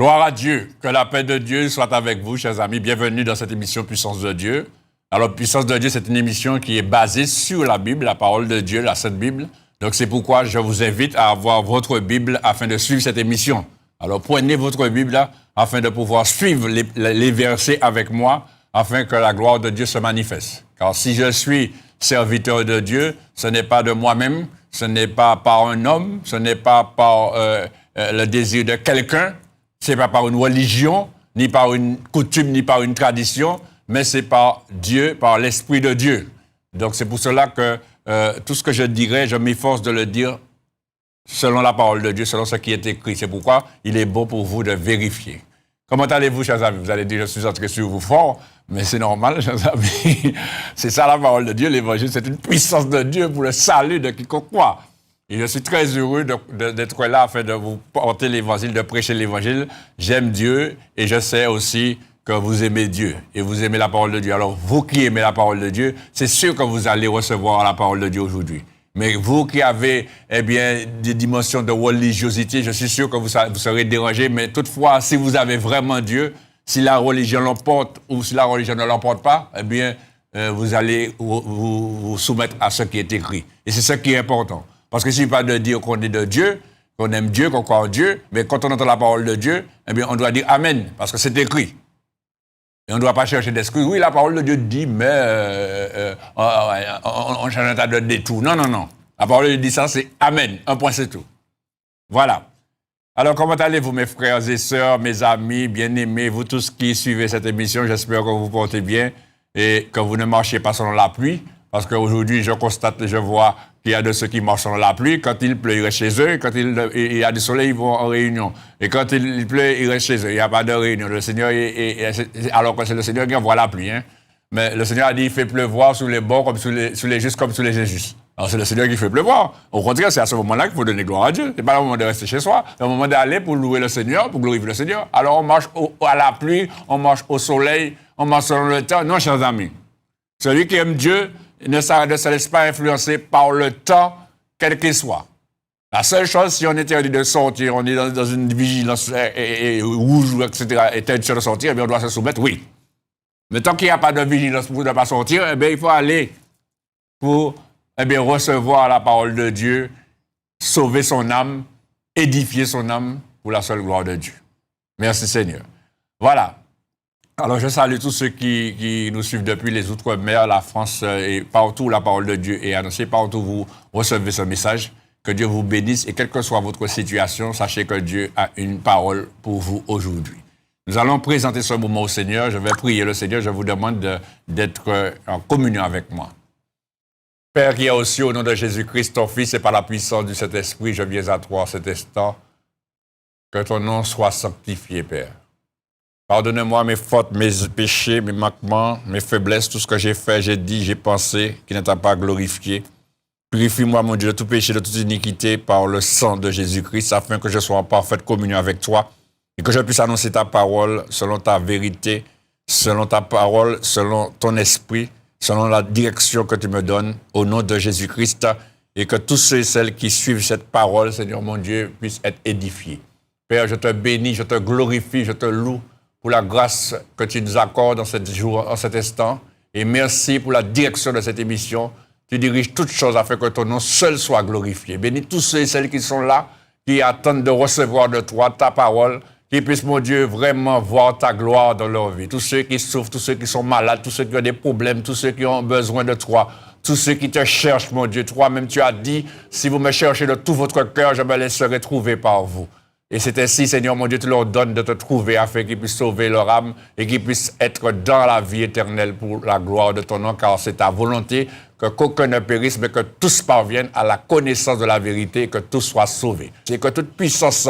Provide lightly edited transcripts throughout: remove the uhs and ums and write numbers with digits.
Gloire à Dieu, que la paix de Dieu soit avec vous, chers amis. Bienvenue dans cette émission Puissance de Dieu. Alors, Puissance de Dieu, c'est une émission qui est basée sur la Bible, la parole de Dieu, la Sainte Bible. Donc, c'est pourquoi je vous invite à avoir votre Bible afin de suivre cette émission. Alors, prenez votre Bible là, afin de pouvoir suivre les versets avec moi, afin que la gloire de Dieu se manifeste. Car si je suis serviteur de Dieu, ce n'est pas de moi-même, ce n'est pas par un homme, ce n'est pas par le désir de quelqu'un, ce n'est pas par une religion, ni par une coutume, ni par une tradition, mais c'est par Dieu, par l'Esprit de Dieu. Donc c'est pour cela que tout ce que je dirais, je m'efforce de le dire selon la parole de Dieu, selon ce qui est écrit. C'est pourquoi il est bon pour vous de vérifier. Comment allez-vous, chers amis? Vous allez dire, je suis entré sur vous fort, mais c'est normal, chers amis. C'est ça la parole de Dieu, l'Évangile, c'est une puissance de Dieu pour le salut de quiconque croit. Et je suis très heureux d'être là afin de vous porter l'Évangile, de prêcher l'Évangile. J'aime Dieu et je sais aussi que vous aimez Dieu et vous aimez la parole de Dieu. Alors, vous qui aimez la parole de Dieu, c'est sûr que vous allez recevoir la parole de Dieu aujourd'hui. Mais vous qui avez, des dimensions de religiosité, je suis sûr que vous serez dérangés. Mais toutefois, si vous avez vraiment Dieu, si la religion l'emporte ou si la religion ne l'emporte pas, vous allez vous soumettre à ce qui est écrit. Et c'est ce qui est important. Parce que s'il ne suffit pas de dire qu'on est de Dieu, qu'on aime Dieu, qu'on croit en Dieu, mais quand on entend la parole de Dieu, on doit dire Amen, parce que c'est écrit. Et on ne doit pas chercher d'excuses. Oui, la parole de Dieu dit, mais on cherche un tas de détours. Non, non, non. La parole de Dieu dit ça, c'est Amen. Un point, c'est tout. Voilà. Alors, comment allez-vous, mes frères et sœurs, mes amis, bien-aimés, vous tous qui suivez cette émission, j'espère que vous vous portez bien et que vous ne marchez pas selon la pluie. Parce qu'aujourd'hui, je constate et je vois qu'il y a de ceux qui marchent dans la pluie. Quand il pleut, ils restent chez eux. Quand il y a du soleil, ils vont en réunion. Et quand il pleut, ils restent chez eux. Il n'y a pas de réunion. Le Seigneur alors que c'est le Seigneur qui envoie la pluie. Hein. Mais le Seigneur a dit, il fait pleuvoir sous les bons, comme sous les justes, comme sous les injustes. Alors c'est le Seigneur qui fait pleuvoir. Au contraire, c'est à ce moment-là qu'il faut donner gloire à Dieu. Ce n'est pas le moment de rester chez soi. C'est le moment d'aller pour louer le Seigneur, pour glorifier le Seigneur. Alors on marche à la pluie, on marche au soleil, on marche selon le temps. Non, chers amis. Celui qui aime Dieu ne se laisse pas influencer par le temps, quel qu'il soit. La seule chose, si on est interdit de sortir, on est dans une vigilance rouge, etc., et interdiction de sortir, on doit se soumettre, oui. Mais tant qu'il n'y a pas de vigilance pour ne pas sortir, il faut aller pour recevoir la parole de Dieu, sauver son âme, édifier son âme pour la seule gloire de Dieu. Merci Seigneur. Voilà. Alors, je salue tous ceux qui nous suivent depuis les Outre-mer, la France et partout où la parole de Dieu est annoncée, partout où vous recevez ce message. Que Dieu vous bénisse et quelle que soit votre situation, sachez que Dieu a une parole pour vous aujourd'hui. Nous allons présenter ce moment au Seigneur. Je vais prier le Seigneur. Je vous demande d'être en communion avec moi. Père qui est aussi au nom de Jésus-Christ, ton Fils, et par la puissance du Saint-Esprit, je viens à toi en cet instant. Que ton nom soit sanctifié, Père. Pardonne-moi mes fautes, mes péchés, mes manquements, mes faiblesses, tout ce que j'ai fait, j'ai dit, j'ai pensé, qui ne t'a pas glorifié. Purifie-moi, mon Dieu, de tout péché, de toute iniquité par le sang de Jésus-Christ, afin que je sois en parfaite communion avec toi et que je puisse annoncer ta parole selon ta vérité, selon ta parole, selon ton esprit, selon la direction que tu me donnes, au nom de Jésus-Christ, et que tous ceux et celles qui suivent cette parole, Seigneur mon Dieu, puissent être édifiés. Père, je te bénis, je te glorifie, je te loue pour la grâce que tu nous accordes en cet instant. Et merci pour la direction de cette émission. Tu diriges toutes choses afin que ton nom seul soit glorifié. Bénis tous ceux et celles qui sont là, qui attendent de recevoir de toi ta parole, qui puissent, mon Dieu, vraiment voir ta gloire dans leur vie. Tous ceux qui souffrent, tous ceux qui sont malades, tous ceux qui ont des problèmes, tous ceux qui ont besoin de toi, tous ceux qui te cherchent, mon Dieu. Toi-même, tu as dit, si vous me cherchez de tout votre cœur, je me laisserai trouver par vous. Et c'est ainsi, Seigneur, mon Dieu, tu leur donnes de te trouver afin qu'ils puissent sauver leur âme et qu'ils puissent être dans la vie éternelle pour la gloire de ton nom, car c'est ta volonté qu'aucun ne périsse, mais que tous parviennent à la connaissance de la vérité et que tous soient sauvés. C'est que toute puissance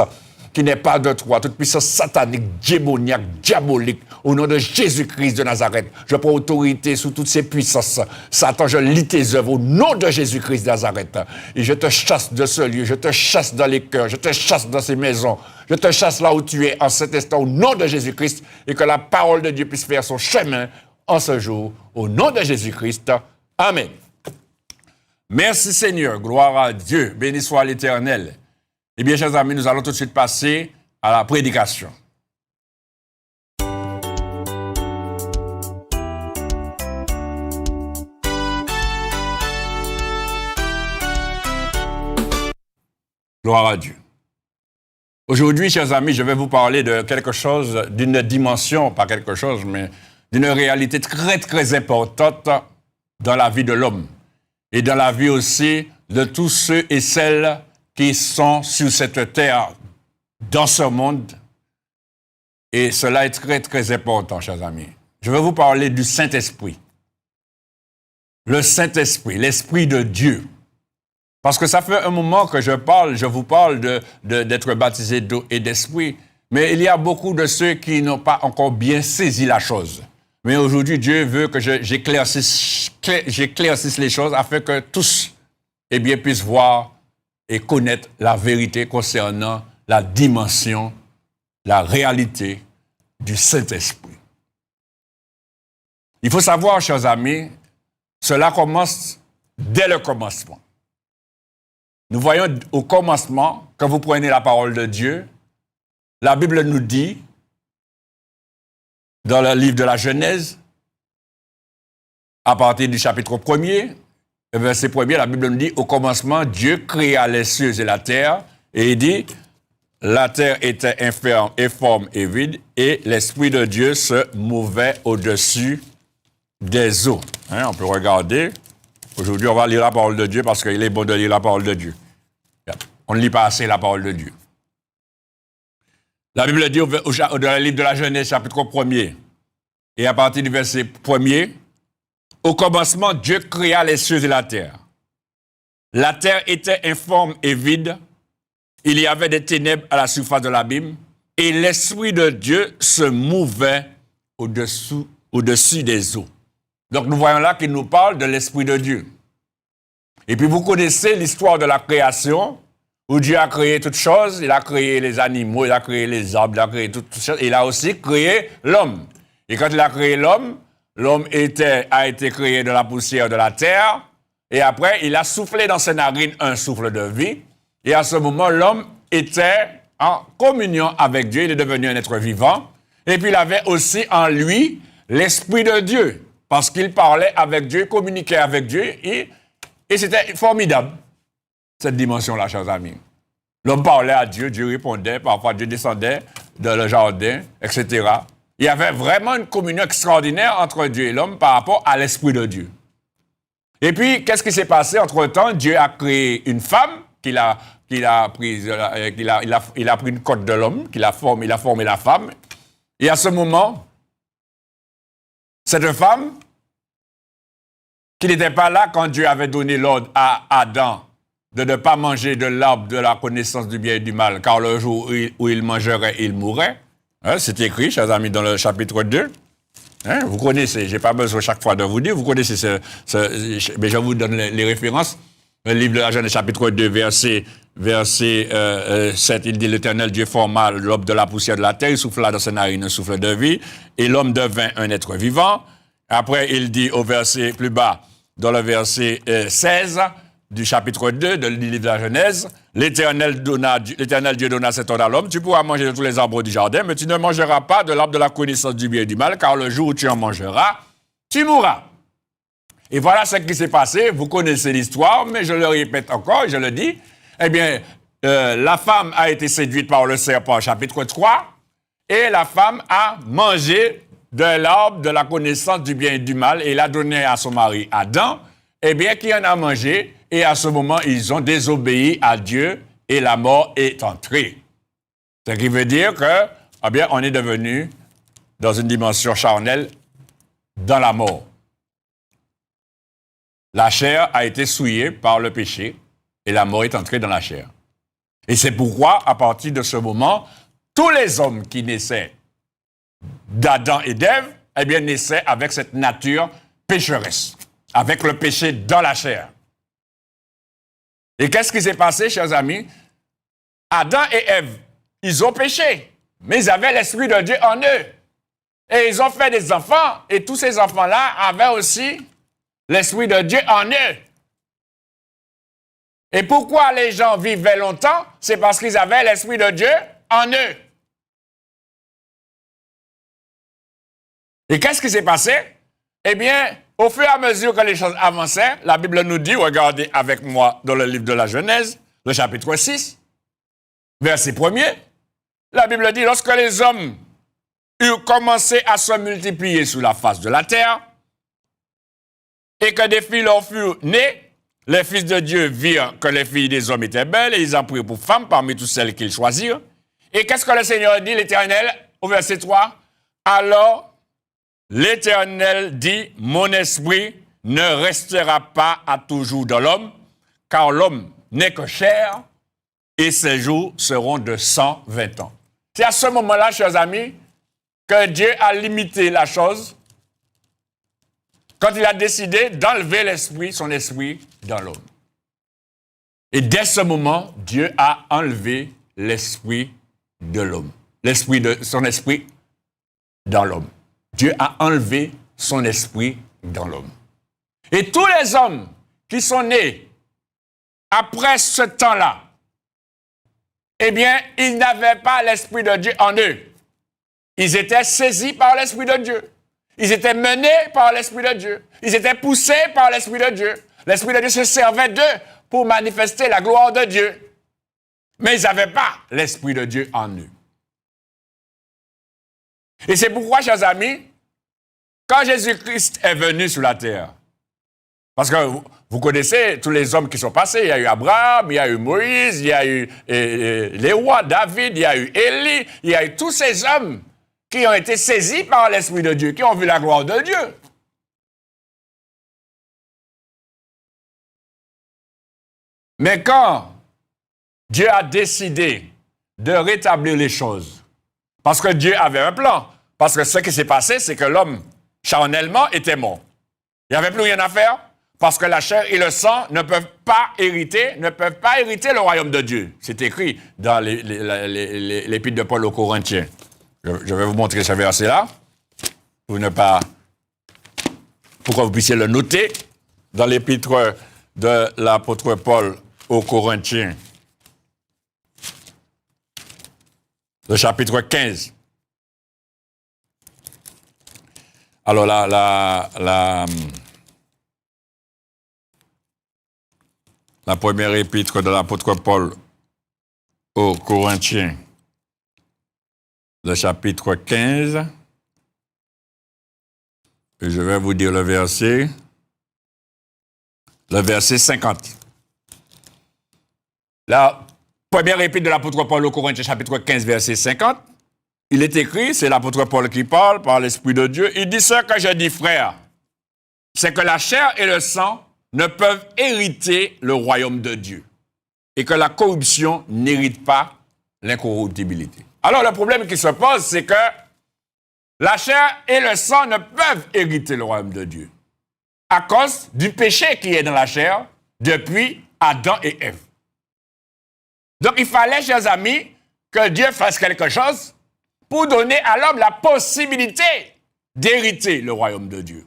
qui n'est pas de toi, toute puissance satanique, démoniaque, diabolique, au nom de Jésus-Christ de Nazareth, je prends autorité sous toutes ces puissances. Satan, je lis tes œuvres au nom de Jésus-Christ de Nazareth. Et je te chasse de ce lieu, je te chasse dans les cœurs, je te chasse dans ces maisons, je te chasse là où tu es en cet instant au nom de Jésus-Christ et que la parole de Dieu puisse faire son chemin en ce jour, au nom de Jésus-Christ. Amen. Merci Seigneur, gloire à Dieu, béni soit l'Éternel. Eh bien, chers amis, nous allons tout de suite passer à la prédication. Gloire à Dieu. Aujourd'hui, chers amis, je vais vous parler de quelque chose, d'une dimension, pas quelque chose, mais d'une réalité très, très importante dans la vie de l'homme et dans la vie aussi de tous ceux et celles qui sont sur cette terre, dans ce monde. Et cela est très, très important, chers amis. Je vais vous parler du Saint-Esprit. Le Saint-Esprit, l'Esprit de Dieu. Parce que ça fait un moment que je vous parle d'être baptisé d'eau et d'esprit. Mais il y a beaucoup de ceux qui n'ont pas encore bien saisi la chose. Mais aujourd'hui, Dieu veut que j'éclaircisse les choses afin que tous puissent voir et connaître la vérité concernant la dimension, la réalité du Saint-Esprit. Il faut savoir, chers amis, cela commence dès le commencement. Nous voyons au commencement, quand vous prenez la parole de Dieu, la Bible nous dit, dans le livre de la Genèse, à partir du chapitre 1er, verset 1er, la Bible nous dit, au commencement, Dieu créa les cieux et la terre, et il dit, la terre était informe et vide, et l'Esprit de Dieu se mouvait au-dessus des eaux. On peut regarder. Aujourd'hui, on va lire la parole de Dieu parce qu'il est bon de lire la parole de Dieu. On ne lit pas assez la parole de Dieu. La Bible dit dans le livre de la Genèse, chapitre 1er, et à partir du verset 1er, au commencement, Dieu créa les cieux et la terre. La terre était informe et vide. Il y avait des ténèbres à la surface de l'abîme, et l'Esprit de Dieu se mouvait au-dessus des eaux. Donc nous voyons là qu'il nous parle de l'Esprit de Dieu. Et puis vous connaissez l'histoire de la création, où Dieu a créé toutes choses. Il a créé les animaux, il a créé les arbres, il a créé toutes choses. Il a aussi créé l'homme. Et quand il a créé l'homme, l'homme a été créé de la poussière de la terre. Et après, il a soufflé dans ses narines un souffle de vie. Et à ce moment, l'homme était en communion avec Dieu. Il est devenu un être vivant. Et puis il avait aussi en lui l'Esprit de Dieu. Parce qu'il parlait avec Dieu, communiquait avec Dieu, et c'était formidable, cette dimension-là, chers amis. L'homme parlait à Dieu, Dieu répondait, parfois Dieu descendait dans le jardin, etc. Il y avait vraiment une communion extraordinaire entre Dieu et l'homme par rapport à l'Esprit de Dieu. Et puis, qu'est-ce qui s'est passé? Entre-temps, Dieu a créé une femme, il a pris une côte de l'homme, il a formé la femme, et à ce moment, cette femme, qui n'était pas là quand Dieu avait donné l'ordre à Adam de ne pas manger de l'arbre de la connaissance du bien et du mal, car le jour où il mangerait, il mourrait. C'est écrit, chers amis, dans le chapitre 2. Vous connaissez, je n'ai pas besoin chaque fois de vous dire, vous connaissez mais je vous donne les références. Le livre de la Genèse, chapitre 2, verset 7, il dit, l'Éternel Dieu forma l'homme de la poussière de la terre, il souffla dans ses narines un souffle de vie, et l'homme devint un être vivant. Après, il dit au verset plus bas, dans le verset 16 du chapitre 2 du livre de la Genèse, l'Éternel Dieu donna cet ordre à l'homme, tu pourras manger de tous les arbres du jardin, mais tu ne mangeras pas de l'arbre de la connaissance du bien et du mal, car le jour où tu en mangeras, tu mourras. Et voilà ce qui s'est passé. Vous connaissez l'histoire, mais je le répète encore, je le dis. Eh bien, la femme a été séduite par le serpent, chapitre 3, et la femme a mangé de l'arbre de la connaissance du bien et du mal, et l'a donné à son mari Adam, eh bien, qui en a mangé, et à ce moment, ils ont désobéi à Dieu, et la mort est entrée. Ce qui veut dire que, eh bien, on est devenu dans une dimension charnelle, dans la mort. La chair a été souillée par le péché et la mort est entrée dans la chair. Et c'est pourquoi, à partir de ce moment, tous les hommes qui naissaient d'Adam et d'Ève, eh bien, naissaient avec cette nature pécheresse, avec le péché dans la chair. Et qu'est-ce qui s'est passé, chers amis? Adam et Ève, ils ont péché, mais ils avaient l'Esprit de Dieu en eux. Et ils ont fait des enfants, et tous ces enfants-là avaient aussi l'Esprit de Dieu en eux. Et pourquoi les gens vivaient longtemps? C'est parce qu'ils avaient l'Esprit de Dieu en eux. Et qu'est-ce qui s'est passé? Eh bien, au fur et à mesure que les choses avançaient, la Bible nous dit, regardez avec moi dans le livre de la Genèse, le chapitre 6, verset 1er, la Bible dit, lorsque les hommes eurent commencé à se multiplier sur la face de la terre, et que des filles leur furent nées, les fils de Dieu virent que les filles des hommes étaient belles, et ils en prirent pour femmes parmi toutes celles qu'ils choisirent. Et qu'est-ce que le Seigneur dit, l'Éternel, au verset 3? Alors, l'Éternel dit, mon esprit ne restera pas à toujours dans l'homme, car l'homme n'est que chair, et ses jours seront de 120 ans. C'est à ce moment-là, chers amis, que Dieu a limité la chose, quand il a décidé d'enlever l'esprit, son esprit, dans l'homme. Et dès ce moment, Dieu a enlevé l'esprit de l'homme. Son esprit dans l'homme. Dieu a enlevé son esprit dans l'homme. Et tous les hommes qui sont nés après ce temps-là, eh bien, ils n'avaient pas l'esprit de Dieu en eux. Ils étaient saisis par l'esprit de Dieu. Ils étaient menés par l'esprit de Dieu. Ils étaient poussés par l'esprit de Dieu. L'esprit de Dieu se servait d'eux pour manifester la gloire de Dieu. Mais ils n'avaient pas l'esprit de Dieu en eux. Et c'est pourquoi, chers amis, quand Jésus-Christ est venu sur la terre, parce que vous connaissez tous les hommes qui sont passés, il y a eu Abraham, il y a eu Moïse, il y a eu les rois, David, il y a eu Élie, il y a eu tous ces hommes qui ont été saisis par l'Esprit de Dieu, qui ont vu la gloire de Dieu. Mais quand Dieu a décidé de rétablir les choses, parce que Dieu avait un plan, parce que ce qui s'est passé, c'est que l'homme, charnellement, était mort. Il n'y avait plus rien à faire, parce que la chair et le sang ne peuvent pas hériter le royaume de Dieu. C'est écrit dans l'épître de Paul aux Corinthiens. Je vais vous montrer ce verset-là, pour que vous puissiez le noter, dans l'épître de l'apôtre Paul aux Corinthiens, le chapitre 15. Alors la première épître de l'apôtre Paul aux Corinthiens, le chapitre 15, et je vais vous dire le verset 50. La première épître de l'apôtre Paul aux Corinthiens, chapitre 15, verset 50, il est écrit, c'est l'apôtre Paul qui parle par l'Esprit de Dieu, il dit ce que je dis, frère, c'est que la chair et le sang ne peuvent hériter le royaume de Dieu, et que la corruption n'hérite pas l'incorruptibilité. Alors, le problème qui se pose, c'est que la chair et le sang ne peuvent hériter le royaume de Dieu à cause du péché qui est dans la chair depuis Adam et Ève. Donc, il fallait, chers amis, que Dieu fasse quelque chose pour donner à l'homme la possibilité d'hériter le royaume de Dieu.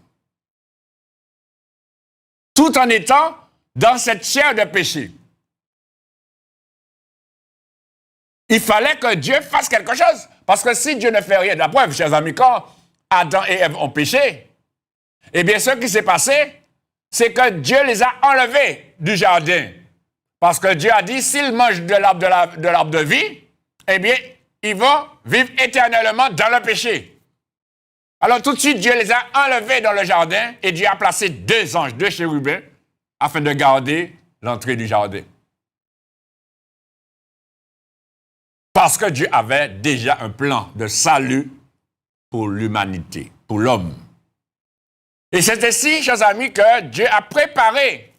Tout en étant dans cette chair de péché. Il fallait que Dieu fasse quelque chose. Parce que si Dieu ne fait rien, la preuve, chers amis, quand Adam et Ève ont péché, eh bien, ce qui s'est passé, c'est que Dieu les a enlevés du jardin. Parce que Dieu a dit, s'ils mangent de l'arbre de vie, eh bien, ils vont vivre éternellement dans le péché. Alors, tout de suite, Dieu les a enlevés dans le jardin et Dieu a placé 2 anges, 2 chérubins, afin de garder l'entrée du jardin. Parce que Dieu avait déjà un plan de salut pour l'humanité, pour l'homme. Et c'est ainsi, chers amis, que Dieu a préparé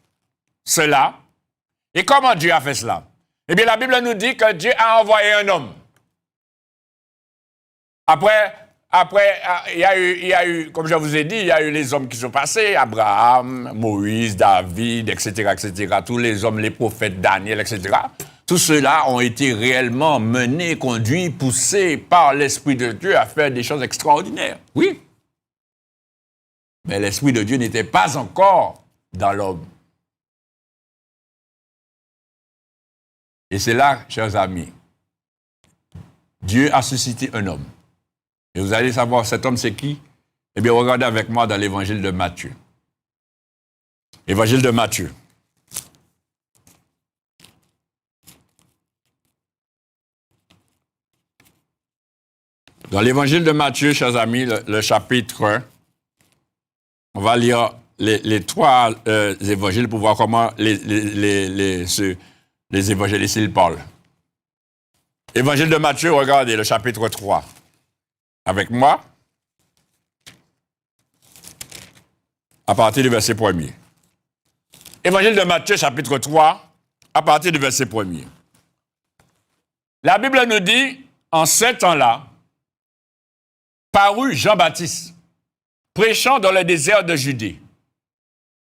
cela. Et comment Dieu a fait cela? Eh bien, la Bible nous dit que Dieu a envoyé un homme. Après, il y a eu, comme je vous ai dit, il y a eu les hommes qui sont passés, Abraham, Moïse, David, etc., etc., tous les hommes, les prophètes, Daniel, etc., tous ceux-là ont été réellement menés, conduits, poussés par l'Esprit de Dieu à faire des choses extraordinaires. Oui. Mais l'Esprit de Dieu n'était pas encore dans l'homme. Et c'est là, chers amis, Dieu a suscité un homme. Et vous allez savoir, cet homme, c'est qui? Eh bien, regardez avec moi dans l'évangile de Matthieu. Évangile de Matthieu. Dans l'évangile de Matthieu, chers amis, le chapitre 1, on va lire les trois évangiles pour voir comment les évangélistes ils parlent. Évangile de Matthieu, regardez le chapitre 3. Avec moi, à partir du verset 1er. Évangile de Matthieu, chapitre 3, à partir du verset 1er. La Bible nous dit, en ce temps-là, parut Jean-Baptiste, prêchant dans le désert de Judée.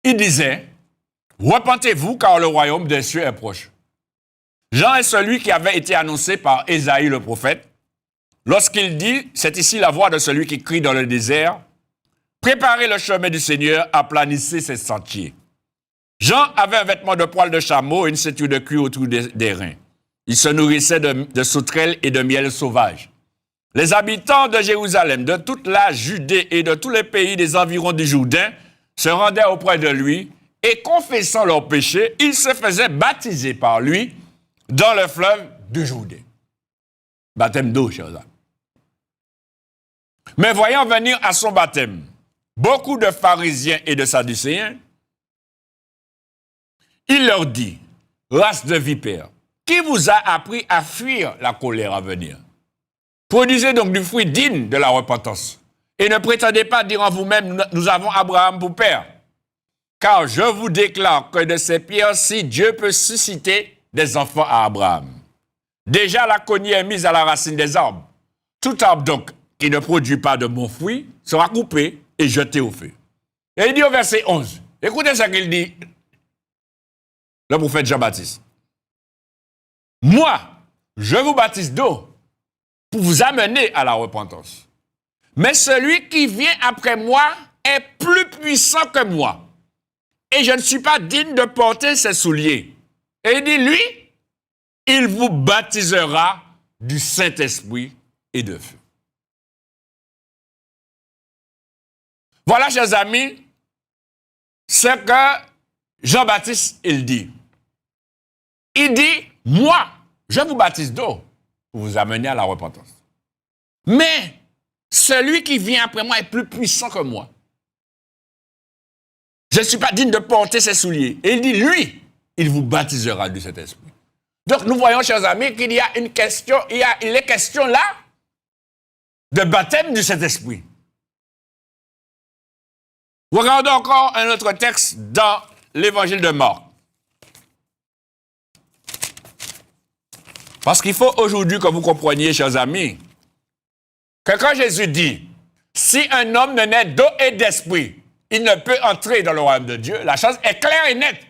Il disait, « Repentez-vous, car le royaume des cieux est proche. » Jean est celui qui avait été annoncé par Ésaïe le prophète, lorsqu'il dit, « C'est ici la voix de celui qui crie dans le désert, préparez le chemin du Seigneur, aplanissez ses sentiers. » Jean avait un vêtement de poil de chameau et une ceinture de cuir autour des reins. Il se nourrissait de sauterelles et de miel sauvage. Les habitants de Jérusalem, de toute la Judée et de tous les pays des environs du Jourdain se rendaient auprès de lui et, confessant leurs péchés, ils se faisaient baptiser par lui dans le fleuve du Jourdain. Baptême d'eau, chers amis. Mais voyant venir à son baptême beaucoup de pharisiens et de sadducéens, il leur dit, « Race de vipères, qui vous a appris à fuir la colère à venir? Produisez donc du fruit digne de la repentance. Et ne prétendez pas dire en vous-même, nous avons Abraham pour père. Car je vous déclare que de ces pierres-ci, Dieu peut susciter des enfants à Abraham. Déjà, la cognée est mise à la racine des arbres. Tout arbre donc qui ne produit pas de bons fruits sera coupé et jeté au feu. » Et il dit au verset 11, écoutez ce qu'il dit, le prophète Jean-Baptiste. « Moi, je vous baptise d'eau pour vous amener à la repentance. Mais celui qui vient après moi est plus puissant que moi. Et je ne suis pas digne de porter ses souliers. » Et il dit, lui, il vous baptisera du Saint-Esprit et de feu. Voilà, chers amis, ce que Jean-Baptiste, il dit. Il dit, moi, je vous baptise d'eau pour vous amener à la repentance. Mais celui qui vient après moi est plus puissant que moi. Je ne suis pas digne de porter ses souliers. Et il dit, lui, il vous baptisera du Saint-Esprit. Donc nous voyons, chers amis, qu'il y a une question, il est question là de baptême du Saint-Esprit. Regardons encore un autre texte dans l'évangile de Marc. Parce qu'il faut aujourd'hui que vous compreniez, chers amis, que quand Jésus dit, si un homme ne naît d'eau et d'esprit, il ne peut entrer dans le royaume de Dieu, la chose est claire et nette.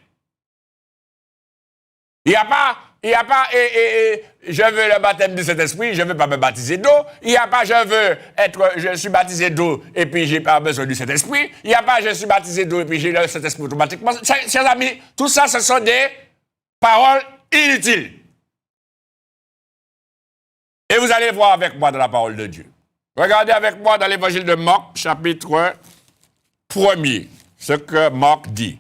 Il n'y a pas, je veux le baptême du Saint-Esprit, je ne veux pas me baptiser d'eau. Il n'y a pas, je suis baptisé d'eau et puis je n'ai pas besoin du Saint-Esprit. Il n'y a pas, je suis baptisé d'eau et puis j'ai le Saint-Esprit automatiquement. Chers amis, tout ça, ce sont des paroles inutiles. Et vous allez voir avec moi dans la parole de Dieu. Regardez avec moi dans l'évangile de Marc, chapitre 1er, ce que Marc dit.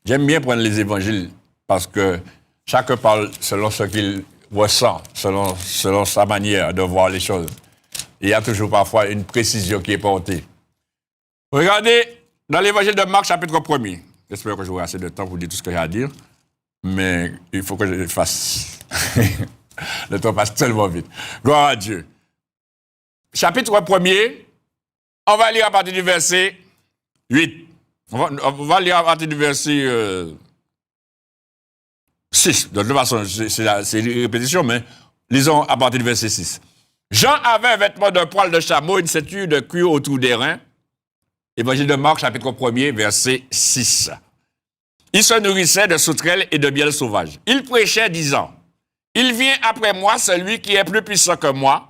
J'aime bien prendre les évangiles parce que chacun parle selon ce qu'il ressent, selon sa manière de voir les choses. Il y a toujours parfois une précision qui est portée. Regardez dans l'évangile de Marc, chapitre 1er. J'espère que j'aurai assez de temps pour dire tout ce que j'ai à dire, mais il faut que je le fasse. Le temps passe tellement vite. Gloire à Dieu. Chapitre 1er, on va lire à partir du verset 8. On va lire à partir du verset 6. De toute façon, c'est une répétition, mais lisons à partir du verset 6. Jean avait un vêtement de poil de chameau, une ceinture de cuir autour des reins. Évangile de Marc, chapitre 1er, verset 6. Il se nourrissait de sauterelles et de miel sauvage. Il prêchait, disant, « Il vient après moi celui qui est plus puissant que moi.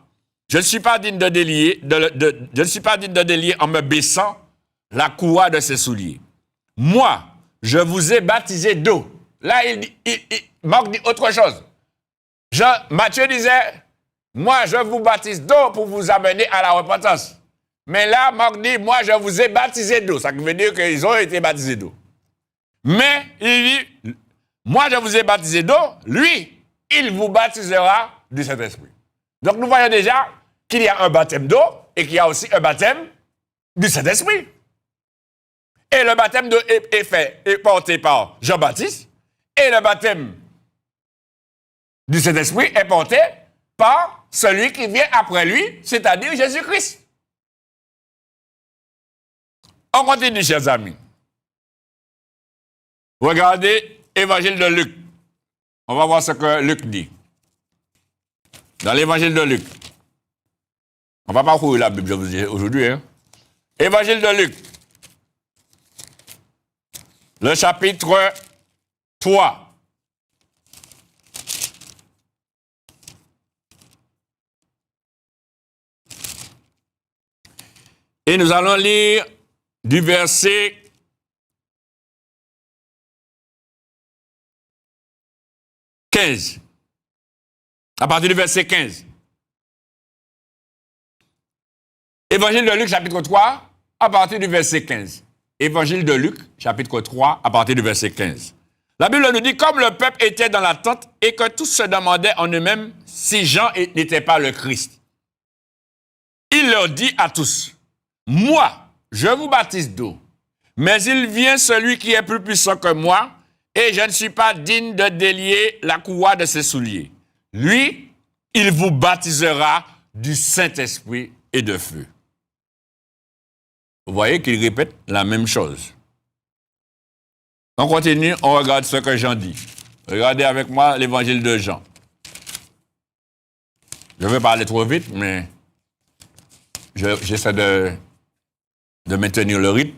Je ne suis pas digne de délier en me baissant la courroie de ses souliers. Moi, je vous ai baptisé d'eau. » Là, Marc dit autre chose. Matthieu disait, « Moi, je vous baptise d'eau pour vous amener à la repentance. » Mais là, Marc dit, « Moi, je vous ai baptisé d'eau. » Ça veut dire qu'ils ont été baptisés d'eau. Mais il dit, « Moi, je vous ai baptisé d'eau. Lui, il vous baptisera du Saint-Esprit. » Donc nous voyons déjà qu'il y a un baptême d'eau et qu'il y a aussi un baptême du Saint-Esprit. Et le baptême d'eau est porté par Jean-Baptiste et le baptême du Saint-Esprit est porté par celui qui vient après lui, c'est-à-dire Jésus-Christ. On continue, chers amis. Regardez l'évangile de Luc. On va voir ce que Luc dit. Dans l'évangile de Luc. On ne va pas parcourir la Bible, je vous dis aujourd'hui. Hein. Évangile de Luc. Le chapitre 3. Et nous allons lire du verset 15. À partir du verset 15. Évangile de Luc, chapitre 3, à partir du verset 15. Évangile de Luc, chapitre 3, à partir du verset 15. La Bible nous dit, comme le peuple était dans l'attente et que tous se demandaient en eux-mêmes si Jean n'était pas le Christ, il leur dit à tous, moi, je vous baptise d'eau, mais il vient celui qui est plus puissant que moi, et je ne suis pas digne de délier la courroie de ses souliers. Lui, il vous baptisera du Saint-Esprit et de feu. Vous voyez qu'il répète la même chose. On continue, on regarde ce que Jean dit. Regardez avec moi l'évangile de Jean. Je vais parler trop vite, mais j'essaie de maintenir le rythme.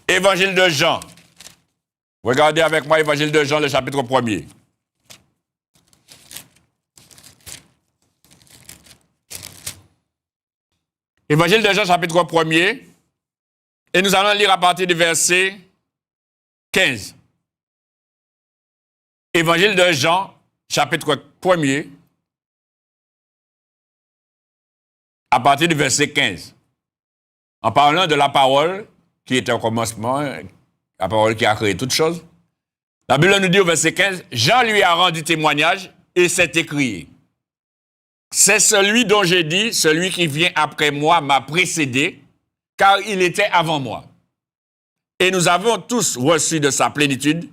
Évangile de Jean. Regardez avec moi l'évangile de Jean, le chapitre 1er. Évangile de Jean, chapitre 1er. Et nous allons lire à partir du verset 15. Évangile de Jean, chapitre 1er. À partir du verset 15. En parlant de la parole qui était au commencement, la parole qui a créé toutes choses. La Bible nous dit au verset 15, Jean lui a rendu témoignage et s'est écrié. C'est celui dont j'ai dit, celui qui vient après moi m'a précédé, car il était avant moi. Et nous avons tous reçu de sa plénitude,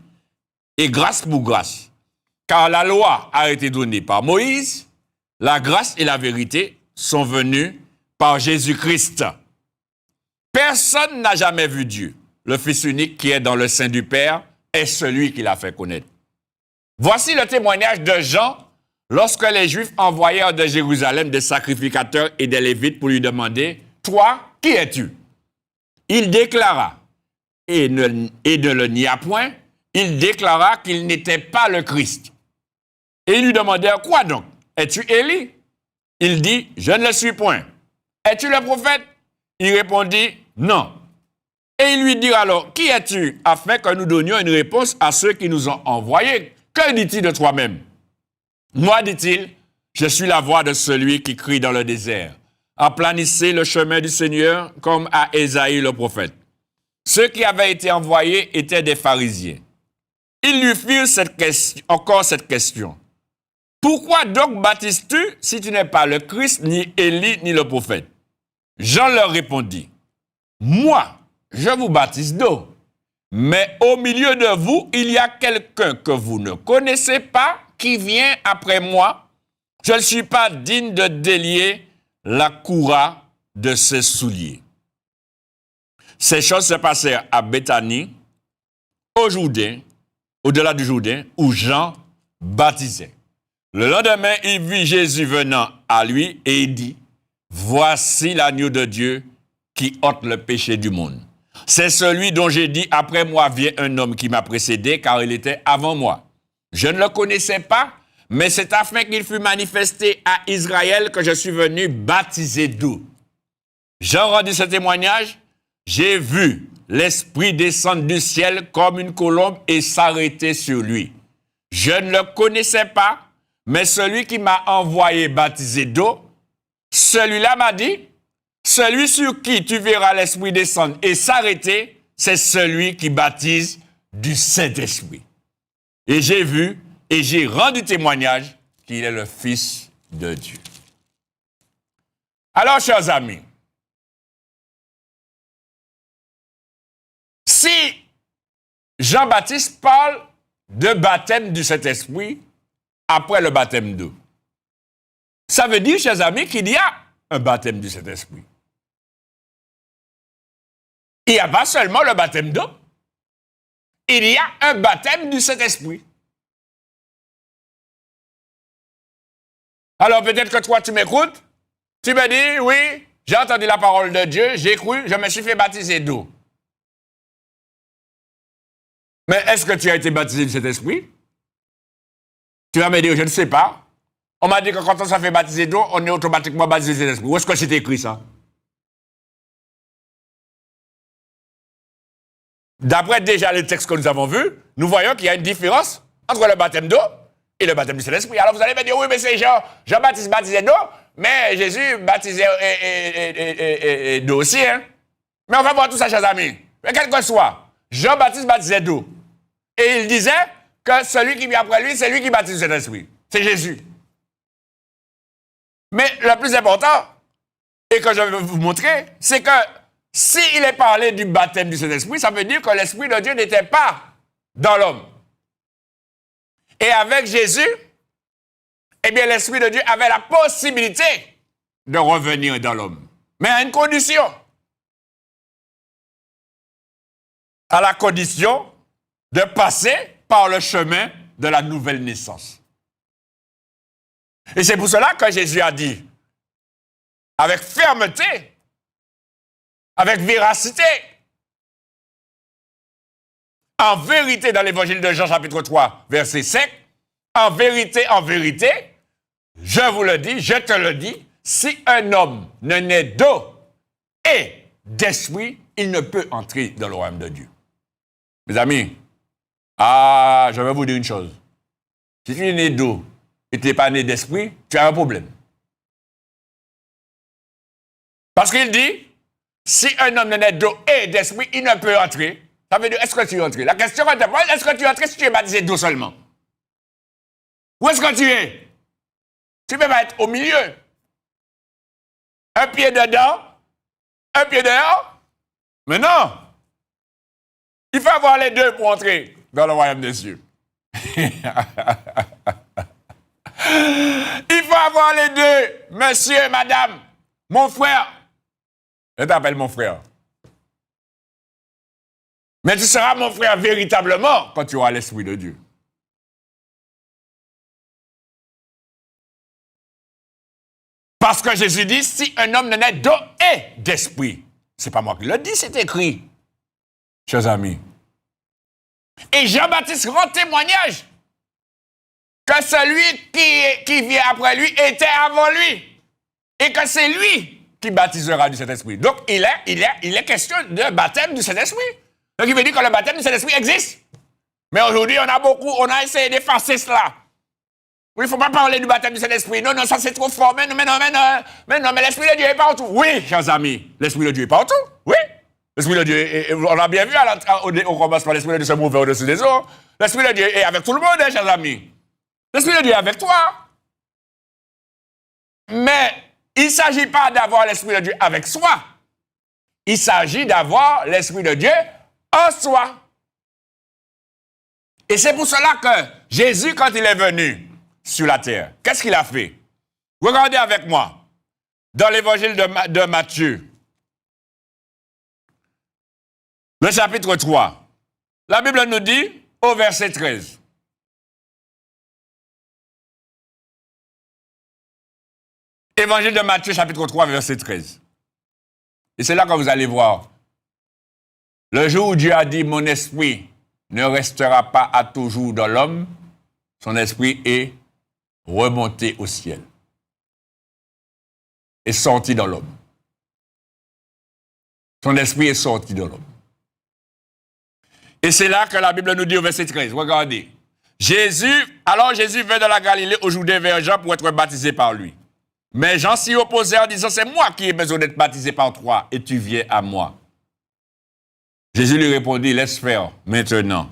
et grâce pour grâce. Car la loi a été donnée par Moïse, la grâce et la vérité sont venues par Jésus-Christ. Personne n'a jamais vu Dieu. Le Fils unique qui est dans le sein du Père est celui qui l'a fait connaître. Voici le témoignage de Jean lorsque les Juifs envoyèrent de Jérusalem des sacrificateurs et des Lévites pour lui demander « Toi, qui es-tu » Il déclara, et ne le nia point, il déclara qu'il n'était pas le Christ. Et ils lui demandèrent « Quoi donc? Es-tu Élie » Il dit « Je ne le suis point. » « Es-tu le prophète » Il répondit « Non. » Et ils lui dirent alors, « Qui es-tu » afin que nous donnions une réponse à ceux qui nous ont envoyés. Que dit-il de toi-même? Moi, dit-il, je suis la voix de celui qui crie dans le désert. Aplanissez le chemin du Seigneur comme à Ésaïe le prophète. Ceux qui avaient été envoyés étaient des pharisiens. Ils lui firent encore cette question. Pourquoi donc baptises-tu si tu n'es pas le Christ, ni Élie, ni le prophète? Jean leur répondit, moi, je vous baptise d'eau, mais au milieu de vous, il y a quelqu'un que vous ne connaissez pas qui vient après moi. Je ne suis pas digne de délier la courroie de ses souliers. Ces choses se passèrent à Béthanie, au Jourdain, au-delà du Jourdain, où Jean baptisait. Le lendemain, il vit Jésus venant à lui et il dit, voici l'agneau de Dieu qui ôte le péché du monde. C'est celui dont j'ai dit, après moi vient un homme qui m'a précédé, car il était avant moi. Je ne le connaissais pas, mais c'est afin qu'il fût manifesté à Israël que je suis venu baptiser d'eau. Jean rendit ce témoignage, j'ai vu l'Esprit descendre du ciel comme une colombe et s'arrêter sur lui. Je ne le connaissais pas, mais celui qui m'a envoyé baptiser d'eau, celui-là m'a dit, celui sur qui tu verras l'Esprit descendre et s'arrêter, c'est celui qui baptise du Saint-Esprit. Et j'ai vu et j'ai rendu témoignage qu'il est le Fils de Dieu. Alors, chers amis, si Jean-Baptiste parle de baptême du Saint-Esprit après le baptême d'eau, ça veut dire, chers amis, qu'il y a un baptême du Saint-Esprit. Il n'y a pas seulement le baptême d'eau, il y a un baptême du Saint-Esprit. Alors peut-être que toi, tu m'écoutes, tu me dis, oui, j'ai entendu la parole de Dieu, j'ai cru, je me suis fait baptiser d'eau. Mais est-ce que tu as été baptisé du Saint-Esprit? Tu vas me dire, je ne sais pas. On m'a dit que quand on s'est fait baptiser d'eau, on est automatiquement baptisé du Saint-Esprit. Où est-ce que c'est écrit ça? D'après déjà les textes que nous avons vus, nous voyons qu'il y a une différence entre le baptême d'eau et le baptême du Saint-Esprit. Alors vous allez me dire, oui, mais c'est Jean-Baptiste baptisé d'eau, mais Jésus baptisé d'eau aussi. Hein? Mais on va voir tout ça, chers amis. Mais quel que soit, Jean-Baptiste baptisait d'eau. Et il disait que celui qui vient après lui, c'est lui qui baptise du Saint-Esprit. C'est Jésus. Mais le plus important, et que je vais vous montrer, c'est que s'il est parlé du baptême du Saint-Esprit, ça veut dire que l'Esprit de Dieu n'était pas dans l'homme. Et avec Jésus, eh bien, l'Esprit de Dieu avait la possibilité de revenir dans l'homme. Mais à une condition. À la condition de passer par le chemin de la nouvelle naissance. Et c'est pour cela que Jésus a dit, avec fermeté, avec véracité, en vérité, dans l'évangile de Jean, chapitre 3, verset 5, en vérité, je vous le dis, je te le dis, si un homme ne naît d'eau et d'esprit, il ne peut entrer dans le royaume de Dieu. Mes amis, je vais vous dire une chose. Si tu es né d'eau et tu n'es pas né d'esprit, tu as un problème. Parce qu'il dit, si un homme ne naît d'eau et d'esprit, il ne peut entrer. Ça veut dire, est-ce que tu es entré? La question est, est-ce que tu es entré si tu es baptisé d'eau seulement? Où est-ce que tu es? Tu peux pas être au milieu. Un pied dedans, un pied dehors. Mais non. Il faut avoir les deux pour entrer dans le royaume des cieux. Il faut avoir les deux, monsieur, madame, mon frère. Je t'appelle mon frère. Mais tu seras mon frère véritablement quand tu auras l'Esprit de Dieu. Parce que Jésus dit, si un homme ne naît d'eau et d'esprit, c'est pas moi qui le dis, c'est écrit, chers amis. Et Jean-Baptiste rend témoignage que celui qui vient après lui était avant lui. Et que c'est lui qui baptisera du Saint-Esprit. Donc, il est question de baptême du Saint-Esprit. Donc, il veut dire que le baptême du Saint-Esprit existe. Mais aujourd'hui, on a essayé d'effacer cela. Oui, il ne faut pas parler du baptême du Saint-Esprit. Non, ça c'est trop fort. Mais non, mais l'Esprit de Dieu est partout. Oui, chers amis, l'Esprit de Dieu est partout. Oui. L'Esprit de Dieu, on a bien vu au commencement, l'Esprit de Dieu se mouvait au-dessus des eaux. L'Esprit de Dieu est avec tout le monde, hein, chers amis. L'Esprit de Dieu est avec toi. Mais il ne s'agit pas d'avoir l'Esprit de Dieu avec soi. Il s'agit d'avoir l'Esprit de Dieu en soi. Et c'est pour cela que Jésus, quand il est venu sur la terre, qu'est-ce qu'il a fait? Regardez avec moi, dans l'évangile de Matthieu, le chapitre 3. La Bible nous dit, au verset 13. Évangile de Matthieu, chapitre 3, verset 13. Et c'est là que vous allez voir. Le jour où Dieu a dit, mon esprit ne restera pas à toujours dans l'homme, son esprit est remonté au ciel. Est sorti dans l'homme. Son esprit est sorti dans l'homme. Et c'est là que la Bible nous dit au verset 13. Regardez. Alors Jésus vint de la Galilée au Jourdain vers Jean pour être baptisé par lui. Mais Jean s'y opposait en disant, c'est moi qui ai besoin d'être baptisé par toi et tu viens à moi. Jésus lui répondit, laisse faire maintenant,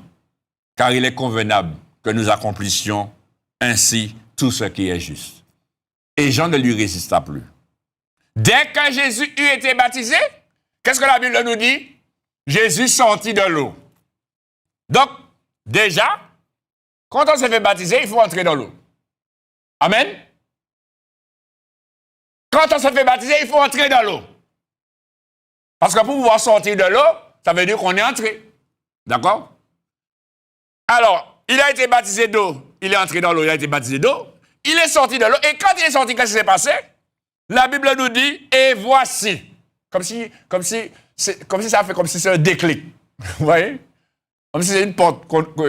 car il est convenable que nous accomplissions ainsi tout ce qui est juste. Et Jean ne lui résista plus. Dès que Jésus eut été baptisé, qu'est-ce que la Bible nous dit? Jésus sortit de l'eau. Donc, déjà, quand on se fait baptiser, il faut entrer dans l'eau. Amen? Quand on se fait baptiser, il faut entrer dans l'eau. Parce que pour pouvoir sortir de l'eau, ça veut dire qu'on est entré. D'accord? Alors, il a été baptisé d'eau, il est entré dans l'eau, il a été baptisé d'eau, il est sorti de l'eau, et quand il est sorti, qu'est-ce qui s'est passé? La Bible nous dit, et voici. Comme si ça fait comme si c'est un déclic. Vous voyez? Comme si c'est une porte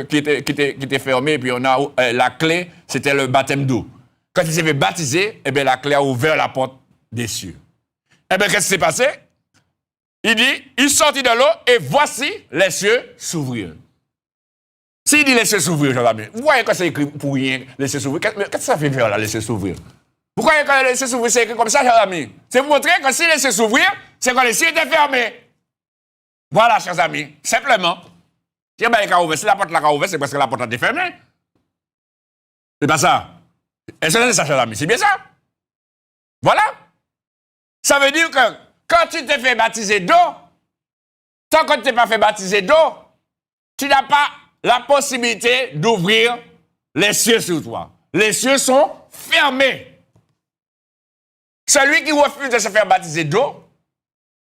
qui était fermée, et puis on a la clé, c'était le baptême d'eau. Quand il s'est fait baptiser, eh bien, la clé a ouvert la porte des cieux. Eh bien, qu'est-ce qui s'est passé? Il dit, il sortit de l'eau, et voici, les cieux s'ouvrirent. S'il dit laisser s'ouvrir, chers amis, vous voyez que c'est écrit pour rien, laisser s'ouvrir. Qu'est-ce que ça fait faire là, laisser s'ouvrir? Vous croyez que laisser s'ouvrir, c'est écrit comme ça, chers amis? C'est pour montrer que si laisser s'ouvrir, c'est quand les cieux étaient fermés. Voilà, chers amis, simplement. Si la porte là ouverte, c'est parce que la porte a été fermée. C'est pas ça. Est-ce que c'est ça, chers amis? C'est bien ça? Voilà. Ça veut dire que quand tu t'es fait baptiser d'eau, tant que tu t'es pas fait baptiser d'eau, tu n'as pas la possibilité d'ouvrir les cieux sur toi. Les cieux sont fermés. Celui qui refuse de se faire baptiser d'eau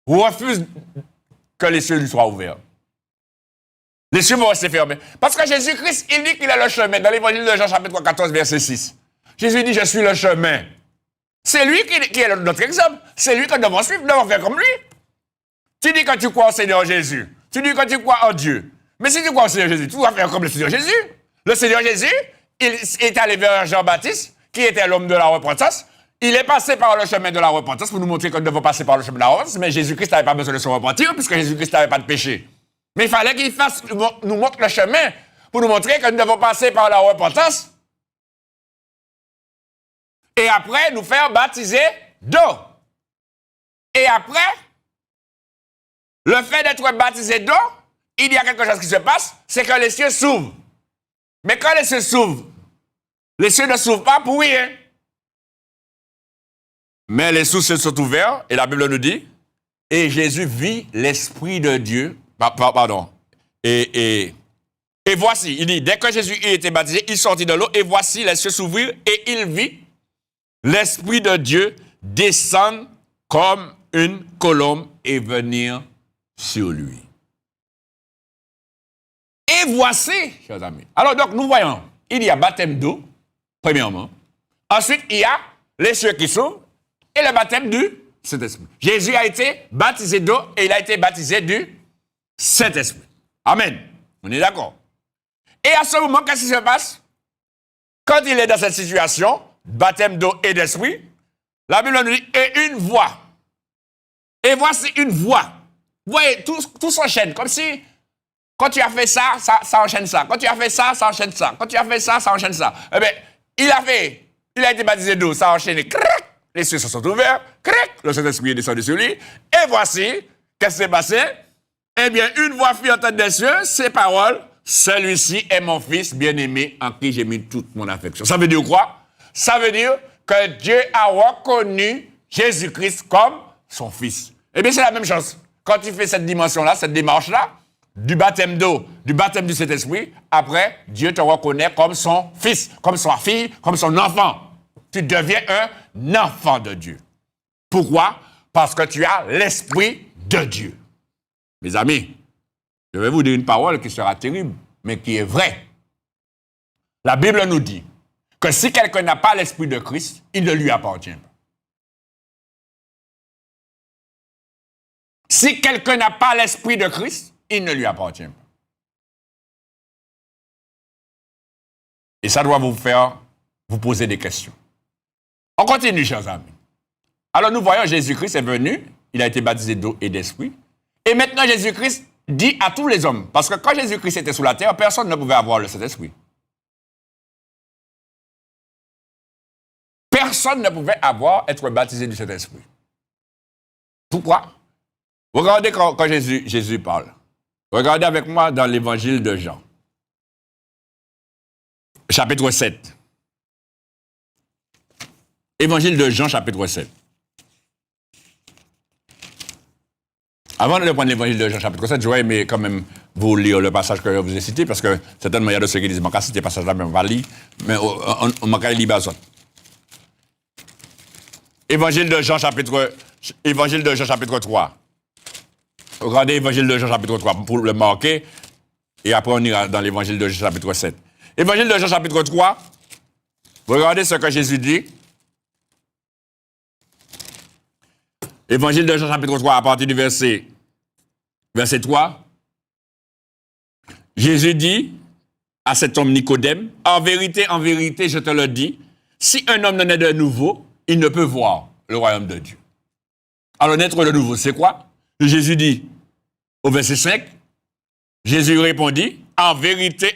refuse que les cieux lui soient ouverts. Les cieux vont rester fermés. Parce que Jésus-Christ, il dit qu'il est le chemin. Dans l'évangile de Jean, chapitre 14, verset 6. Jésus dit, je suis le chemin. C'est lui qui est notre exemple. C'est lui que nous devons suivre, nous devons faire comme lui. Tu dis que tu crois au Seigneur Jésus. Tu dis que tu crois en Dieu. Mais si tu crois au Seigneur Jésus, tu dois faire comme le Seigneur Jésus. Le Seigneur Jésus, il est allé vers Jean-Baptiste, qui était l'homme de la repentance. Il est passé par le chemin de la repentance pour nous montrer que nous devons passer par le chemin de la repentance. Mais Jésus-Christ n'avait pas besoin de se repentir, puisque Jésus-Christ n'avait pas de péché. Mais il fallait qu'il nous montre le chemin pour nous montrer que nous devons passer par la repentance. Et après, nous faire baptiser d'eau. Et après, le fait d'être baptisé d'eau, il y a quelque chose qui se passe, c'est que les cieux s'ouvrent. Mais quand les cieux s'ouvrent, les cieux ne s'ouvrent pas pour rien. Mais les cieux sont ouverts, et la Bible nous dit, et Jésus vit l'Esprit de Dieu, pardon, et voici, il dit, dès que Jésus a été baptisé, il sortit de l'eau, et voici, les cieux s'ouvrirent, et il vit l'Esprit de Dieu descendre comme une colombe et venir sur lui. Et voici, chers amis. Alors donc, nous voyons, il y a baptême d'eau, premièrement. Ensuite, il y a les cieux qui s'ouvrent et le baptême du Saint-Esprit. Jésus a été baptisé d'eau et il a été baptisé du Saint-Esprit. Amen. On est d'accord. Et à ce moment, qu'est-ce qui se passe? Quand il est dans cette situation, baptême d'eau et d'esprit, la Bible nous dit, et une voix. Et voici une voix. Vous voyez, tout s'enchaîne, comme si, quand tu as fait ça, ça enchaîne ça. Quand tu as fait ça, ça enchaîne ça. Quand tu as fait ça, ça enchaîne ça. Eh bien, il a été baptisé d'eau, ça a enchaîné. Cric, les cieux se sont ouverts. Cric, le Saint-Esprit est descendu sur lui. Et voici, qu'est-ce qui s'est passé? Eh bien, une voix fit entendre des cieux, ces paroles, celui-ci est mon fils bien-aimé en qui j'ai mis toute mon affection. Ça veut dire quoi? Ça veut dire que Dieu a reconnu Jésus-Christ comme son fils. Eh bien, c'est la même chose. Quand tu fais cette dimension-là, cette démarche-là, du baptême d'eau, du baptême du Saint-Esprit, après, Dieu te reconnaît comme son fils, comme sa fille, comme son enfant. Tu deviens un enfant de Dieu. Pourquoi? Parce que tu as l'Esprit de Dieu. Mes amis, je vais vous dire une parole qui sera terrible, mais qui est vraie. La Bible nous dit que si quelqu'un n'a pas l'Esprit de Christ, il ne lui appartient pas. Si quelqu'un n'a pas l'Esprit de Christ, il ne lui appartient pas. Et ça doit vous faire vous poser des questions. On continue, chers amis. Alors nous voyons Jésus-Christ est venu, il a été baptisé d'eau et d'esprit. Et maintenant Jésus-Christ dit à tous les hommes, parce que quand Jésus-Christ était sous la terre, personne ne pouvait avoir le Saint-Esprit. Personne ne pouvait être baptisé du Saint-Esprit. Pourquoi? Regardez quand Jésus parle. Regardez avec moi dans l'évangile de Jean. Chapitre 7. Évangile de Jean, chapitre 7. Avant de prendre l'évangile de Jean chapitre 7, j'aurais aimé quand même vous lire le passage que je vous ai cité, parce que certainement il y a de ceux qui disent, je citer le passage là, mais on va lire, mais on m'a lire bazon. Évangile de Jean chapitre 3. Regardez l'évangile de Jean chapitre 3 pour le marquer, et après on ira dans l'évangile de Jean chapitre 7. Évangile de Jean chapitre 3, regardez ce que Jésus dit. Évangile de Jean chapitre 3, à partir du verset 3. Jésus dit à cet homme Nicodème, en vérité, je te le dis, si un homme n'en est de nouveau, il ne peut voir le royaume de Dieu. Alors, naître de nouveau, c'est quoi? Jésus dit, au verset 5, Jésus répondit, en vérité,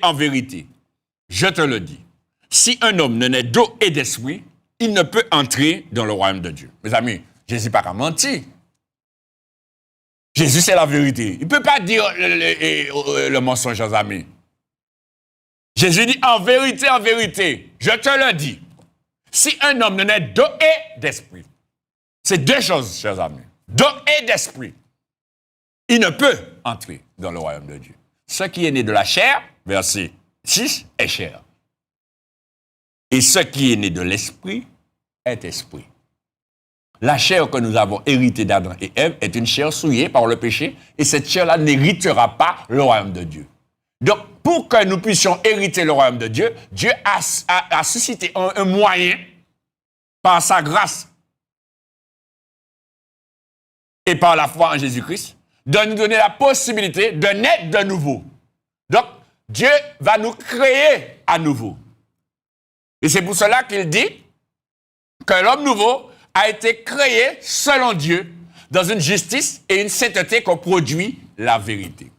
je te le dis, si un homme n'en est d'eau et d'esprit, il ne peut entrer dans le royaume de Dieu. Mes amis, Jésus n'a pas menti. Jésus, c'est la vérité. Il ne peut pas dire le mensonge, chers amis. Jésus dit, en vérité, je te le dis. Si un homme n'en est d'eau et d'esprit, c'est deux choses, chers amis. D'eau et d'esprit. Il ne peut entrer dans le royaume de Dieu. Ce qui est né de la chair, verset 6, est chair. Et ce qui est né de l'esprit est esprit. La chair que nous avons héritée d'Adam et Ève est une chair souillée par le péché, et cette chair-là n'héritera pas le royaume de Dieu. Donc, pour que nous puissions hériter le royaume de Dieu, Dieu a suscité un moyen, par sa grâce et par la foi en Jésus-Christ, de nous donner la possibilité de naître de nouveau. Donc, Dieu va nous créer à nouveau. Et c'est pour cela qu'il dit que l'homme nouveau a été créé selon Dieu, dans une justice et une sainteté qu'on produit la vérité.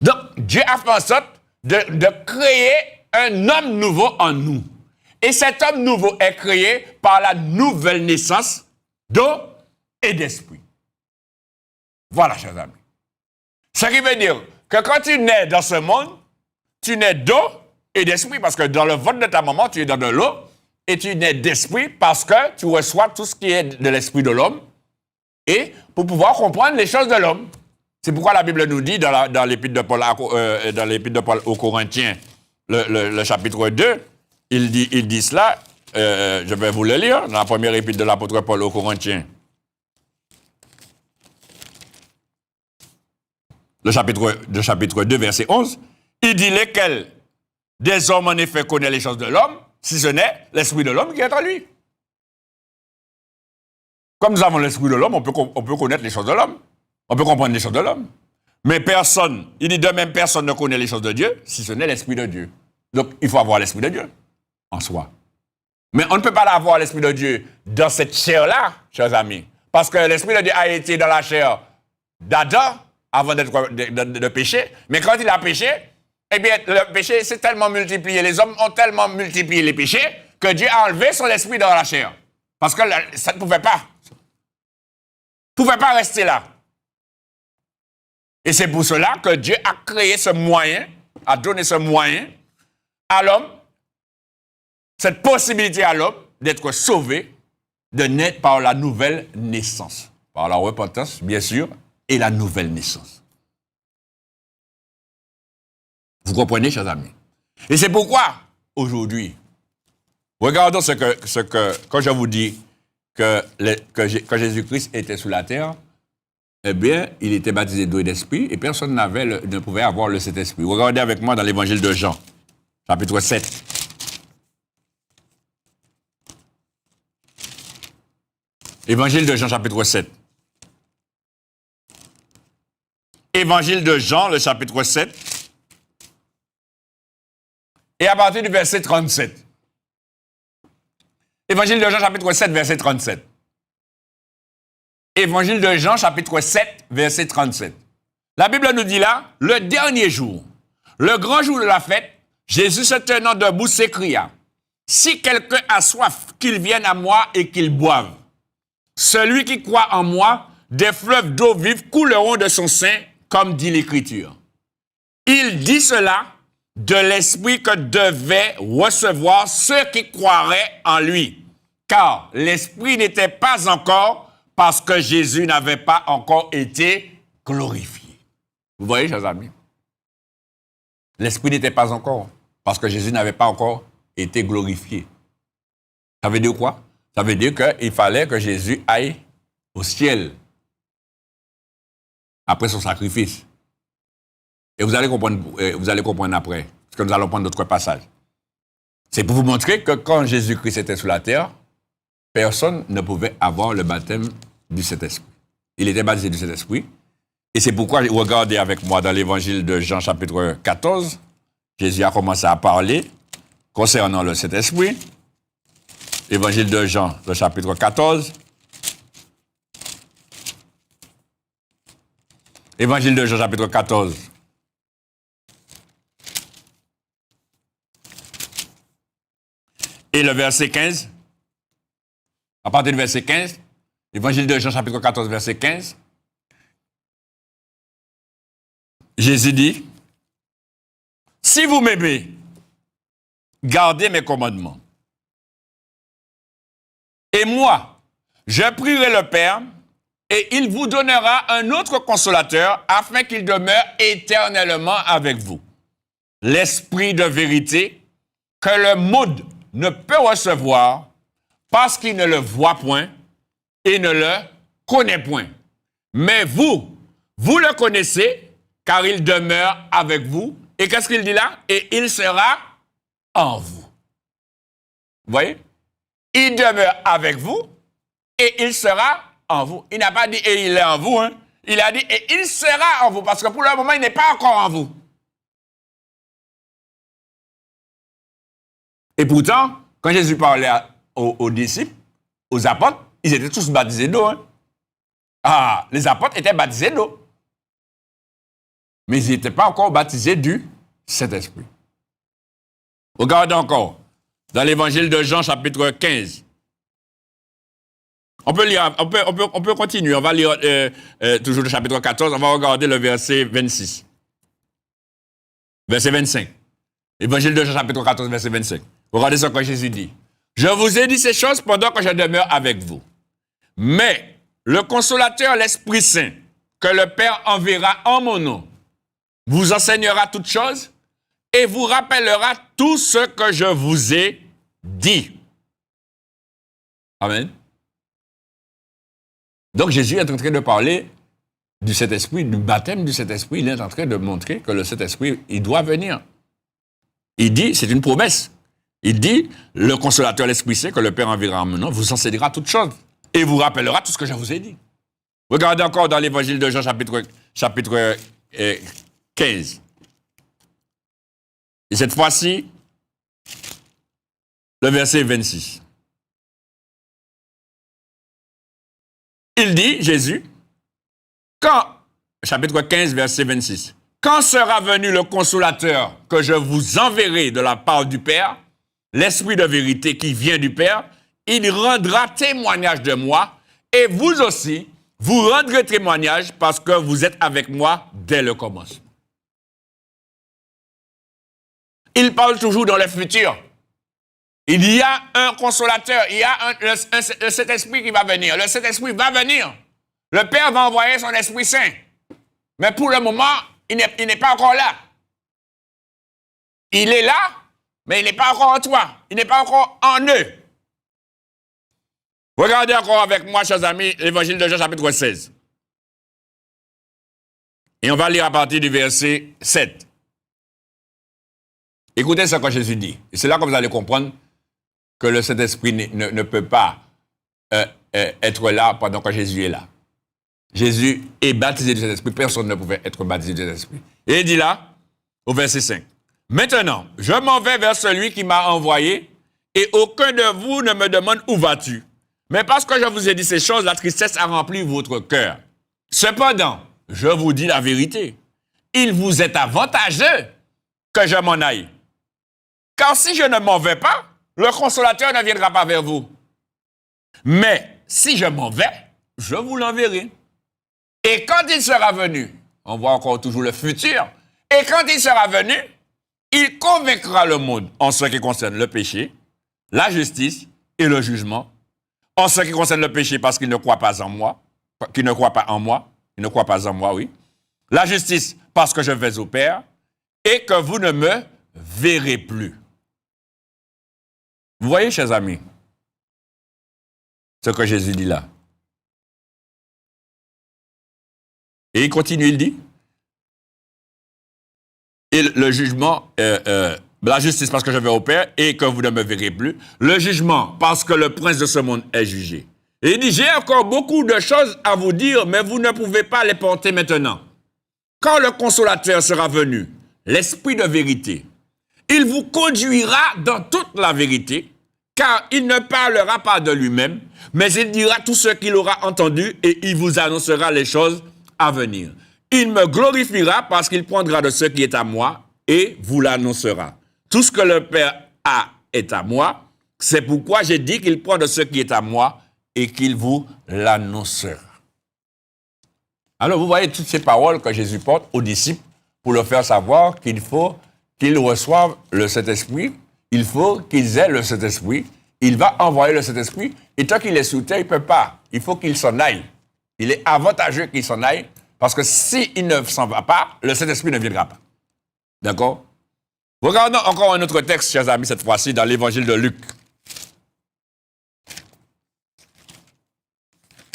Donc, Dieu a fait en sorte de créer un homme nouveau en nous. Et cet homme nouveau est créé par la nouvelle naissance d'eau et d'esprit. Voilà, chers amis. Ce qui veut dire que quand tu nais dans ce monde, tu nais d'eau et d'esprit, parce que dans le ventre de ta maman, tu es dans de l'eau, et tu nais d'esprit parce que tu reçois tout ce qui est de l'esprit de l'homme, et pour pouvoir comprendre les choses de l'homme. C'est pourquoi la Bible nous dit, dans l'épître de Paul aux Corinthiens, le chapitre 2, il dit cela, je vais vous le lire, dans la première épître de l'apôtre Paul aux Corinthiens. Le chapitre 2, verset 11, il dit lesquels des hommes en effet connaissent les choses de l'homme, si ce n'est l'esprit de l'homme qui est en lui. Comme nous avons l'esprit de l'homme, on peut connaître les choses de l'homme. On peut comprendre les choses de l'homme. Mais personne, il dit de même, personne ne connaît les choses de Dieu, si ce n'est l'esprit de Dieu. Donc, il faut avoir l'esprit de Dieu en soi. Mais on ne peut pas avoir l'esprit de Dieu dans cette chair-là, chers amis. Parce que l'esprit de Dieu a été dans la chair d'Adam, avant de pécher. Mais quand il a péché, eh bien, le péché s'est tellement multiplié. Les hommes ont tellement multiplié les péchés que Dieu a enlevé son esprit dans la chair. Parce que ça ne pouvait pas. Ne pouvait pas rester là. Et c'est pour cela que Dieu a créé ce moyen, a donné ce moyen à l'homme, cette possibilité à l'homme d'être sauvé, de naître par la nouvelle naissance. Par la repentance, bien sûr, et la nouvelle naissance. Vous comprenez, chers amis? Et c'est pourquoi, aujourd'hui, regardons quand je vous dis que Jésus-Christ était sous la terre, eh bien, il était baptisé d'eau et d'esprit, et personne ne pouvait avoir le Saint-Esprit. Regardez avec moi dans l'évangile de Jean, chapitre 7. Évangile de Jean, chapitre 7. Évangile de Jean, le chapitre 7. Et à partir du verset 37. Évangile de Jean, chapitre 7, verset 37. Évangile de Jean, chapitre 7, verset 37. La Bible nous dit là, le dernier jour, le grand jour de la fête, Jésus se tenant debout s'écria, « Si quelqu'un a soif, qu'il vienne à moi et qu'il boive. Celui qui croit en moi, des fleuves d'eau vive couleront de son sein, comme dit l'Écriture. » Il dit cela de l'esprit que devaient recevoir ceux qui croiraient en lui, car l'esprit n'était pas encore parce que Jésus n'avait pas encore été glorifié. Vous voyez, chers amis? L'Esprit n'était pas encore, parce que Jésus n'avait pas encore été glorifié. Ça veut dire quoi? Ça veut dire qu'il fallait que Jésus aille au ciel après son sacrifice. Et vous allez comprendre après, parce que nous allons prendre d'autres passages. C'est pour vous montrer que quand Jésus-Christ était sur la terre, personne ne pouvait avoir le baptême du Saint-Esprit. Il était baptisé du Saint-Esprit. Et c'est pourquoi, regardez avec moi dans l'évangile de Jean, chapitre 14, Jésus a commencé à parler concernant le Saint-Esprit. Évangile de Jean, le chapitre 14. Évangile de Jean, chapitre 14. Et le verset 15. À partir du verset 15. Évangile de Jean, chapitre 14, verset 15. Jésus dit, « Si vous m'aimez, gardez mes commandements. Et moi, je prierai le Père, et il vous donnera un autre consolateur, afin qu'il demeure éternellement avec vous. L'Esprit de vérité, que le monde ne peut recevoir, parce qu'il ne le voit point et ne le connaît point. Mais vous le connaissez, car il demeure avec vous. Et qu'est-ce qu'il dit là? Et il sera en vous. Vous voyez? Il demeure avec vous et il sera en vous. Il n'a pas dit et il est en vous. Hein? Il a dit et il sera en vous. Parce que pour le moment, il n'est pas encore en vous. Et pourtant, quand Jésus parlait aux disciples, aux apôtres, ils étaient tous baptisés d'eau. Hein? Ah, les apôtres étaient baptisés d'eau. Mais ils n'étaient pas encore baptisés du Saint-Esprit. Regardez encore, dans l'évangile de Jean, chapitre 15. On peut lire, on peut continuer. On va lire toujours le chapitre 14. On va regarder le verset 26. Verset 25. Évangile de Jean, chapitre 14, verset 25. Regardez ce que Jésus dit. « Je vous ai dit ces choses pendant que je demeure avec vous. Mais le consolateur, l'Esprit Saint, que le Père enverra en mon nom, vous enseignera toutes choses et vous rappellera tout ce que je vous ai dit. » Amen. Donc Jésus est en train de parler du Saint-Esprit, du baptême du Saint-Esprit. Il est en train de montrer que le Saint-Esprit, il doit venir. Il dit, c'est une promesse. Il dit, le consolateur, l'Esprit Saint, que le Père enverra en mon nom, vous enseignera toutes choses et vous rappellera tout ce que je vous ai dit. Regardez encore dans l'évangile de Jean, chapitre 15. Et cette fois-ci, le verset 26. Il dit, Jésus, chapitre 15, verset 26, « Quand sera venu le consolateur que je vous enverrai de la part du Père, l'Esprit de vérité qui vient du Père, il rendra témoignage de moi, et vous aussi, vous rendrez témoignage parce que vous êtes avec moi dès le commencement. » Il parle toujours dans le futur. Il y a un consolateur, il y a le Saint-Esprit qui va venir. Le Saint-Esprit va venir. Le Père va envoyer son Esprit Saint. Mais pour le moment, il n'est pas encore là. Il est là, mais il n'est pas encore en toi. Il n'est pas encore en eux. Regardez encore avec moi, chers amis, l'évangile de Jean, chapitre 16. Et on va lire à partir du verset 7. Écoutez ce que Jésus dit. Et c'est là que vous allez comprendre que le Saint-Esprit ne peut pas être là pendant que Jésus est là. Jésus est baptisé du Saint-Esprit. Personne ne pouvait être baptisé du Saint-Esprit. Et il dit là, au verset 5, « Maintenant, je m'en vais vers celui qui m'a envoyé, et aucun de vous ne me demande où vas-tu. Mais parce que je vous ai dit ces choses, la tristesse a rempli votre cœur. Cependant, je vous dis la vérité, il vous est avantageux que je m'en aille. Car si je ne m'en vais pas, le consolateur ne viendra pas vers vous. Mais si je m'en vais, je vous l'enverrai. Et quand il sera venu, on voit encore toujours le futur, et quand il sera venu, il convaincra le monde en ce qui concerne le péché, la justice et le jugement. En ce qui concerne le péché, parce qu'il ne croit pas en moi, qu'il ne croit pas en moi, il ne croit pas en moi, oui. La justice, parce que je vais au Père, et que vous ne me verrez plus. Vous voyez, chers amis, ce que Jésus dit là. Et il continue, il dit, et le jugement, la justice parce que je vais au Père et que vous ne me verrez plus. Le jugement parce que le prince de ce monde est jugé. Et il dit, j'ai encore beaucoup de choses à vous dire, mais vous ne pouvez pas les porter maintenant. Quand le consolateur sera venu, l'esprit de vérité, il vous conduira dans toute la vérité, car il ne parlera pas de lui-même, mais il dira tout ce qu'il aura entendu et il vous annoncera les choses à venir. Il me glorifiera parce qu'il prendra de ce qui est à moi et vous l'annoncera. Tout ce que le Père a est à moi, c'est pourquoi j'ai dit qu'il prend de ce qui est à moi et qu'il vous l'annoncera. Alors vous voyez toutes ces paroles que Jésus porte aux disciples pour leur faire savoir qu'il faut qu'ils reçoivent le Saint-Esprit, il faut qu'ils aient le Saint-Esprit, il va envoyer le Saint-Esprit et tant qu'il est sous terre, il ne peut pas, il faut qu'il s'en aille. Il est avantageux qu'il s'en aille parce que s'il ne s'en va pas, le Saint-Esprit ne viendra pas. D'accord? Regardons encore un autre texte, chers amis, cette fois-ci, dans l'Évangile de Luc.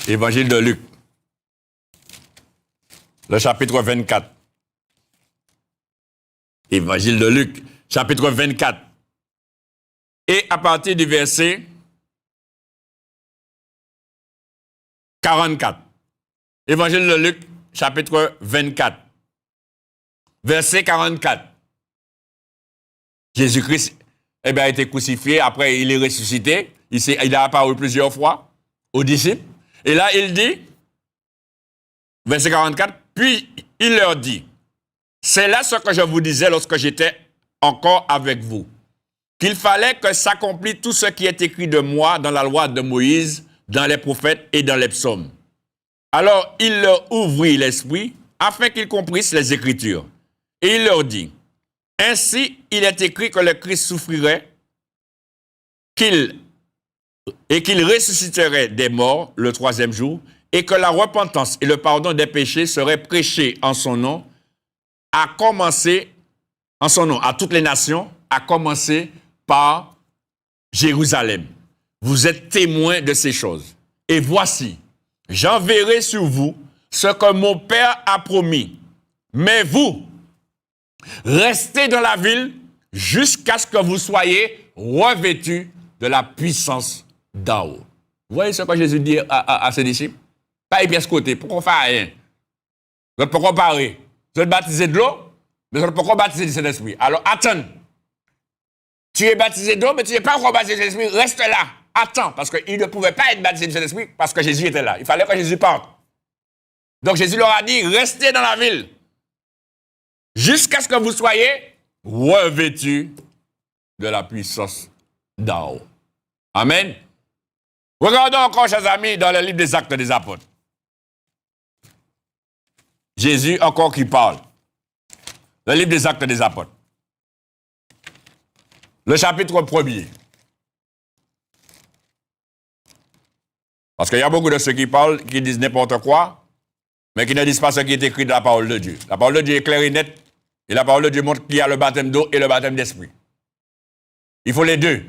Évangile de Luc, le chapitre 24. Évangile de Luc, chapitre 24. Et à partir du verset 44. Évangile de Luc, chapitre 24. Verset 44. Jésus-Christ a été crucifié, après il est ressuscité, il a apparu plusieurs fois aux disciples. Et là, il dit, verset 44, puis il leur dit, c'est là ce que je vous disais lorsque j'étais encore avec vous, qu'il fallait que s'accomplisse tout ce qui est écrit de moi dans la loi de Moïse, dans les prophètes et dans les psaumes. Alors il leur ouvrit l'esprit afin qu'ils comprissent les Écritures. Et il leur dit, ainsi il est écrit que le Christ souffrirait, qu'il ressusciterait des morts le troisième jour, et que la repentance et le pardon des péchés seraient prêchés en son nom, à toutes les nations, à commencer par Jérusalem. Vous êtes témoins de ces choses. Et voici, j'enverrai sur vous ce que mon Père a promis. Mais vous, restez dans la ville jusqu'à ce que vous soyez revêtus de la puissance d'en haut. Vous voyez ce que Jésus dit à ses disciples? Pas épier ce côté, pourquoi on fait rien? Vous ne pouvez pas comparer. Vous êtes baptisé de l'eau, mais vous ne pouvez pas baptiser du Saint-Esprit. Alors attends. Tu es baptisé d'eau, mais tu n'es pas encore baptisé du Saint-Esprit. Reste là. Attends, parce qu'il ne pouvait pas être baptisé du Saint-Esprit parce que Jésus était là. Il fallait que Jésus parte. Donc Jésus leur a dit, restez dans la ville jusqu'à ce que vous soyez revêtus de la puissance d'en haut. Amen. Regardons encore, chers amis, dans le livre des Actes des Apôtres. Jésus encore qui parle. Le livre des Actes des Apôtres. Le chapitre 1er. Parce qu'il y a beaucoup de ceux qui parlent, qui disent n'importe quoi, mais qui ne disent pas ce qui est écrit dans la parole de Dieu. La parole de Dieu est claire et nette, et la parole de Dieu montre qu'il y a le baptême d'eau et le baptême d'esprit. Il faut les deux.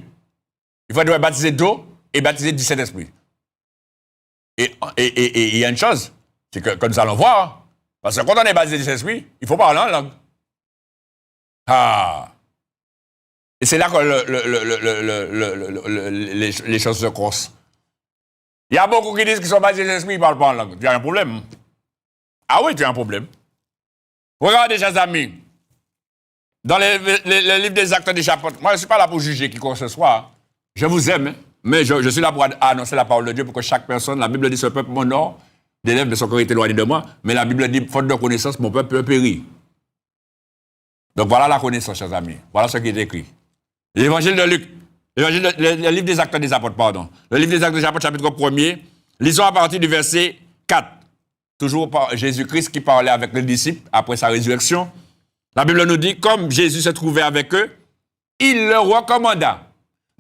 Il faut être baptisé d'eau et baptisé du Saint-Esprit. Et il y a une chose, c'est que nous allons voir, parce que quand on est baptisé du Saint-Esprit, il faut parler en langue. Et c'est là que les choses se croisent. Il y a beaucoup qui disent qu'ils sont baptisés du Saint-Esprit, ils ne parlent pas en langue. Tu as un problème. Ah oui, tu as un problème. Regardez, chers amis, dans le livre des Actes des Apôtres, moi je ne suis pas là pour juger qui que ce soit. Je vous aime, hein, mais je suis là pour annoncer la parole de Dieu pour que chaque personne, la Bible dit, ce peuple m'honore, des lèvres de son corps est éloigné de moi, mais la Bible dit, faute de connaissance, mon peuple peut périr. Donc voilà la connaissance, chers amis. Voilà ce qui est écrit. L'évangile de Luc, le livre des Actes des Apôtres, pardon. Le livre des Actes des Apôtres, chapitre 1er, lisons à partir du verset 4. Toujours par Jésus-Christ qui parlait avec les disciples après sa résurrection. La Bible nous dit, comme Jésus se trouvait avec eux, il leur recommanda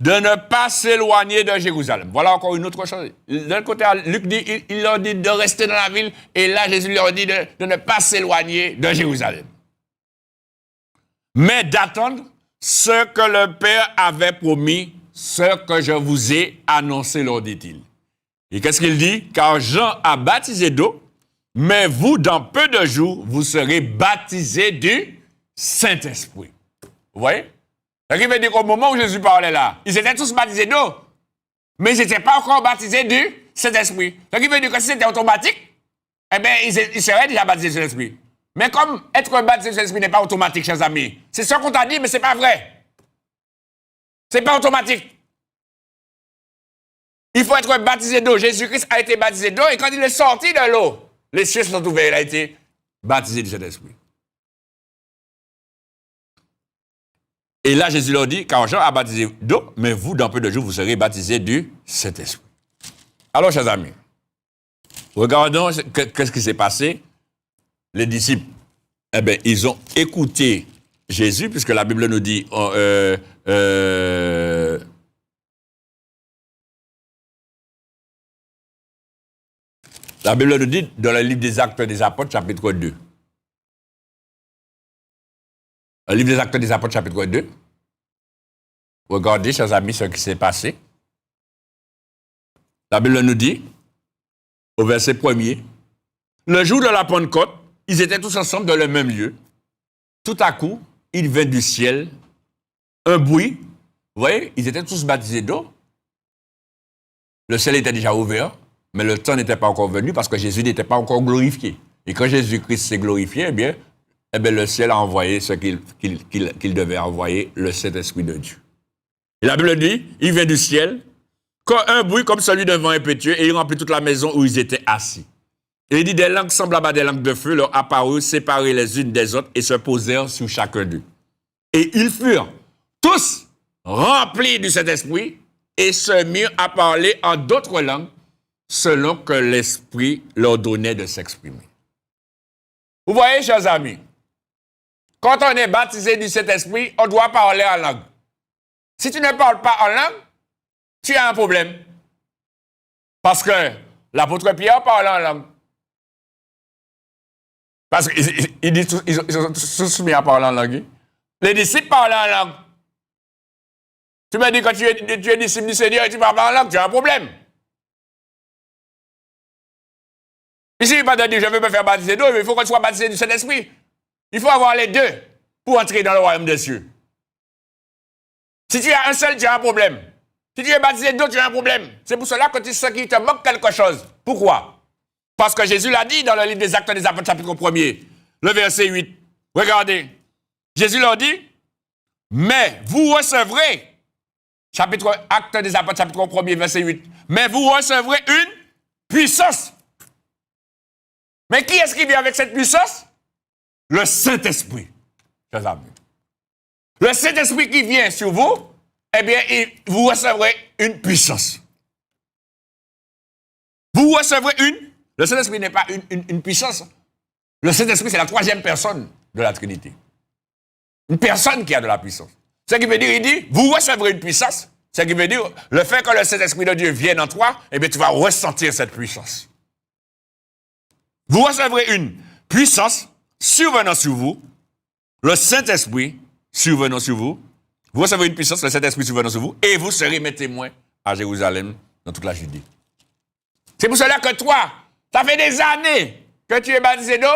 de ne pas s'éloigner de Jérusalem. Voilà encore une autre chose. D'un côté, Luc dit, il leur dit de rester dans la ville, et là, Jésus leur dit de ne pas s'éloigner de Jérusalem. Mais d'attendre ce que le Père avait promis, ce que je vous ai annoncé, leur dit-il. Et qu'est-ce qu'il dit? Car Jean a baptisé d'eau, mais vous, dans peu de jours, vous serez baptisés du Saint-Esprit. Vous voyez? Ce qui veut dire qu'au moment où Jésus parlait là, ils étaient tous baptisés d'eau, mais ils n'étaient pas encore baptisés du Saint-Esprit. Ce qui veut dire que si c'était automatique, eh bien, ils seraient déjà baptisés du Saint-Esprit. Mais comme être baptisé du Saint-Esprit n'est pas automatique, chers amis, c'est ce qu'on t'a dit, mais ce n'est pas vrai. Ce n'est pas automatique. Il faut être baptisé d'eau. Jésus-Christ a été baptisé d'eau, et quand il est sorti de l'eau, les cieux sont ouverts, il a été baptisé du Saint-Esprit. Et là, Jésus leur dit, car Jean a baptisé d'eau, mais vous, dans peu de jours, vous serez baptisés du Saint-Esprit. Alors, chers amis, regardons qu'est-ce qui s'est passé. Les disciples, eh bien, ils ont écouté Jésus, puisque la Bible nous dit, la Bible nous dit, dans le livre des Actes des Apôtres, chapitre 2. Le livre des Actes des Apôtres, chapitre 2. Regardez, chers amis, ce qui s'est passé. La Bible nous dit, au verset 1er, le jour de la Pentecôte, ils étaient tous ensemble dans le même lieu. Tout à coup, il vint du ciel un bruit. Vous voyez, ils étaient tous baptisés d'eau. Le ciel était déjà ouvert, mais le temps n'était pas encore venu parce que Jésus n'était pas encore glorifié. Et quand Jésus-Christ s'est glorifié, eh bien, le ciel a envoyé ce qu'il devait envoyer, le Saint-Esprit de Dieu. Et la Bible dit, il vient du ciel, quand un bruit comme celui d'un vent impétueux, et il remplit toute la maison où ils étaient assis. Et il dit, des langues semblables à des langues de feu leur apparurent, séparées les unes des autres, et se posèrent sur chacun d'eux. Et ils furent tous remplis du Saint-Esprit, et se mirent à parler en d'autres langues, selon que l'Esprit leur donnait de s'exprimer. Vous voyez, chers amis, quand on est baptisé du Saint-Esprit, on doit parler en langue. Si tu ne parles pas en langue, tu as un problème. Parce que l'apôtre Pierre parle en langue. Parce qu'ils sont tous mis à parler en langue. Les disciples parlent en langue. Tu me dis que tu es disciple du Seigneur et tu parles en langue, tu as un problème. Ici, il parle de dire, je veux me faire baptiser d'eau, mais il faut que tu sois baptisé du Saint-Esprit. Il faut avoir les deux pour entrer dans le royaume des cieux. Si tu as un seul, tu as un problème. Si tu es baptisé d'eau, tu as un problème. C'est pour cela que tu sens qu'il te manque quelque chose. Pourquoi? Parce que Jésus l'a dit dans le livre des Actes des Apôtres, chapitre 1er, le verset 8. Regardez. Jésus leur dit, mais vous recevrez, Actes des Apôtres, chapitre 1er, verset 8, mais vous recevrez une puissance. Mais qui est-ce qui vient avec cette puissance? Le Saint-Esprit, chers amis. Le Saint-Esprit qui vient sur vous, eh bien, vous recevrez une puissance. Vous recevrez le Saint-Esprit n'est pas une puissance. Le Saint-Esprit, c'est la troisième personne de la Trinité. Une personne qui a de la puissance. Ce qui veut dire, il dit, vous recevrez une puissance. Ce qui veut dire, le fait que le Saint-Esprit de Dieu vienne en toi, eh bien, tu vas ressentir cette puissance. Vous recevrez une puissance survenant sur vous, le Saint-Esprit survenant sur vous. Vous recevrez une puissance, le Saint-Esprit survenant sur vous, et vous serez mes témoins à Jérusalem, dans toute la Judée. C'est pour cela que toi, ça fait des années que tu es baptisé d'eau,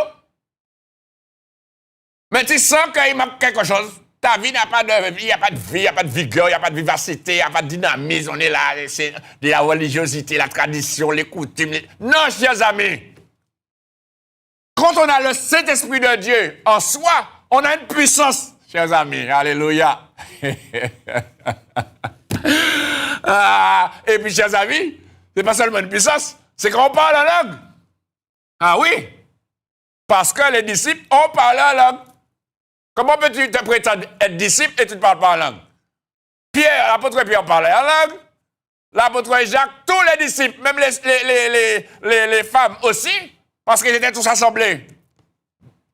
mais tu sens qu'il manque quelque chose. Ta vie n'a pas de vie, il n'y a pas de vie, il n'y a pas de vigueur, il n'y a pas de vivacité, il n'y a pas de dynamisme. On est là, c'est de la religiosité, la tradition, les coutumes. Non, chers amis. Quand on a le Saint-Esprit de Dieu en soi, on a une puissance, chers amis. Alléluia. Et puis, chers amis, c'est pas seulement une puissance, c'est qu'on parle en langue. Ah oui, parce que les disciples ont parlé en langue. Comment peux-tu te prétendre être disciple et tu ne parles pas en langue? Pierre, l'apôtre Pierre parlait en langue. L'apôtre Jacques, tous les disciples, même les femmes aussi, parce qu'ils étaient tous assemblés.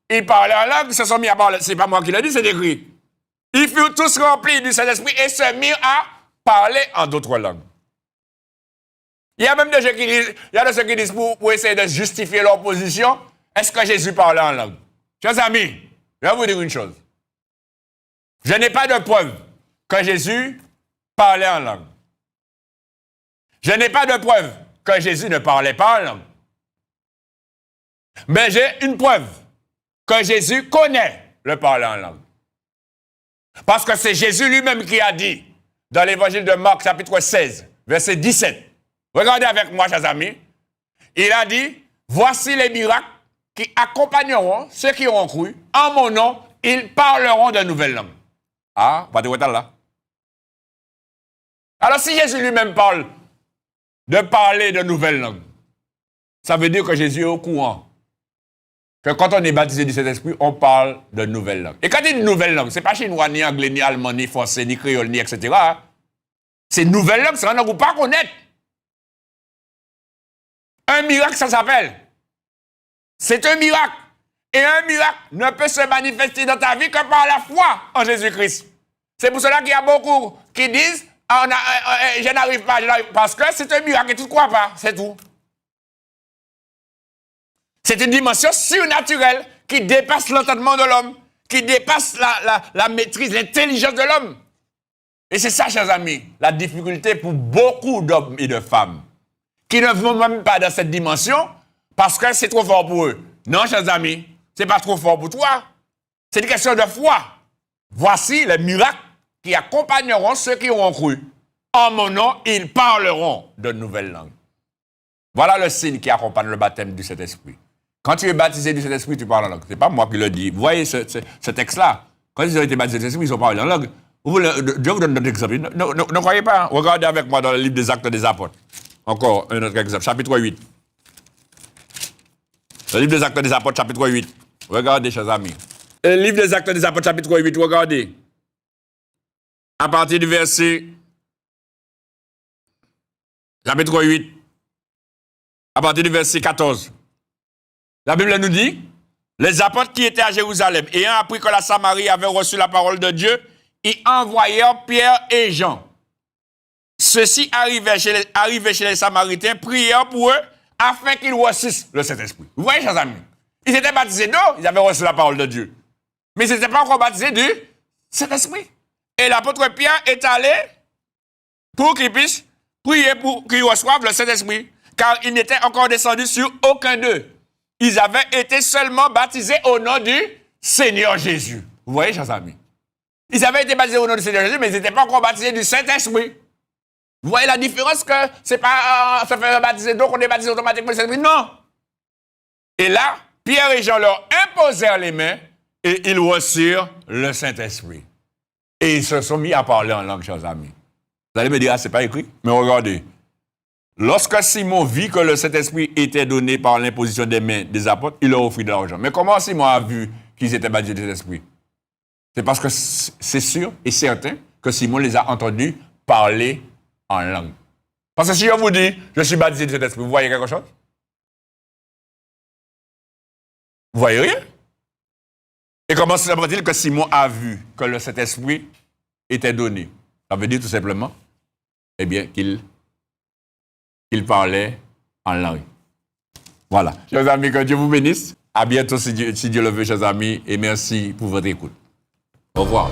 Ils parlaient en langue, ils se sont mis à parler. C'est pas moi qui l'ai dit, c'est écrit. Ils furent tous remplis du Saint-Esprit et se mirent à parler en d'autres langues. Il y a même de ceux qui disent pour essayer de justifier leur position, est-ce que Jésus parlait en langue? Chers amis, je vais vous dire une chose. Je n'ai pas de preuve que Jésus parlait en langue. Je n'ai pas de preuve que Jésus ne parlait pas en langue. Mais j'ai une preuve que Jésus connaît le parler en langue. Parce que c'est Jésus lui-même qui a dit, dans l'évangile de Marc, chapitre 16, verset 17, regardez avec moi, chers amis, il a dit, voici les miracles qui accompagneront ceux qui auront cru. En mon nom, ils parleront de nouvelles langues. Ah, pas de retard là. Alors si Jésus lui-même parle de parler de nouvelles langues, ça veut dire que Jésus est au courant que quand on est baptisé du Saint-Esprit, on parle de nouvelles langues. Et quand il dit nouvelles langues, ce n'est pas chinois, ni anglais, ni allemand, ni français, ni créole, ni etc. C'est nouvelles langues, c'est un langue qu'on ne peut pas connaître. Un miracle, ça s'appelle. C'est un miracle. Et un miracle ne peut se manifester dans ta vie que par la foi en Jésus-Christ. C'est pour cela qu'il y a beaucoup qui disent je n'arrive pas, parce que c'est un miracle et tu ne crois pas, c'est tout. C'est une dimension surnaturelle qui dépasse l'entendement de l'homme, qui dépasse la maîtrise, l'intelligence de l'homme. Et c'est ça, chers amis, la difficulté pour beaucoup d'hommes et de femmes qui ne vont même pas dans cette dimension parce que c'est trop fort pour eux. Non, chers amis, c'est pas trop fort pour toi. C'est une question de foi. Voici les miracles qui accompagneront ceux qui auront cru. En mon nom, ils parleront de nouvelles langues. Voilà le signe qui accompagne le baptême du Saint-Esprit. Quand tu es baptisé du Saint-Esprit, tu parles en langue. Ce n'est pas moi qui le dis. Vous voyez ce texte-là? Quand ils ont été baptisés du Saint-Esprit, ils ont parlé en langue. Dieu vous donne un autre exemple. Ne croyez pas. Hein? Regardez avec moi dans le livre des Actes des Apôtres. Encore un autre exemple. Chapitre 8. Le livre des Actes des Apôtres, chapitre 8. Regardez, chers amis. Le livre des Actes des Apôtres, chapitre 8, regardez. À partir du verset... Chapitre 8. À partir du verset 14. La Bible nous dit, les apôtres qui étaient à Jérusalem, ayant appris que la Samarie avait reçu la parole de Dieu, y envoyèrent Pierre et Jean. Ceux-ci arrivaient chez les Samaritains, prièrent pour eux, afin qu'ils reçussent le Saint-Esprit. Vous voyez, chers amis, ils étaient baptisés d'eau, ils avaient reçu la parole de Dieu. Mais ils n'étaient pas encore baptisés du Saint-Esprit. Et l'apôtre Pierre est allé pour qu'ils puissent prier pour qu'ils reçoivent le Saint-Esprit, car il n'était encore descendu sur aucun d'eux. Ils avaient été seulement baptisés au nom du Seigneur Jésus. Vous voyez, chers amis? Ils avaient été baptisés au nom du Seigneur Jésus, mais ils n'étaient pas encore baptisés du Saint-Esprit. Vous voyez la différence que c'est pas se faire baptiser donc on est baptisé automatiquement du Saint-Esprit? Non. Et là, Pierre et Jean leur imposèrent les mains et ils reçurent le Saint-Esprit. Et ils se sont mis à parler en langue, chers amis. Vous allez me dire, ah, c'est pas écrit? Mais regardez. Lorsque Simon vit que le Saint-Esprit était donné par l'imposition des mains des apôtres, il leur offrit de l'argent. Mais comment Simon a vu qu'ils étaient baptisés du Saint-Esprit? C'est parce que c'est sûr et certain que Simon les a entendus parler en langue. Parce que si je vous dis, je suis baptisé du Saint-Esprit, vous voyez quelque chose? Vous voyez rien? Et comment se fait-il que Simon a vu que le Saint-Esprit était donné? Ça veut dire tout simplement, eh bien, qu'il parlait en langue. Voilà. Chers amis, que Dieu vous bénisse. À bientôt si Dieu le veut, chers amis, et merci pour votre écoute. Au revoir.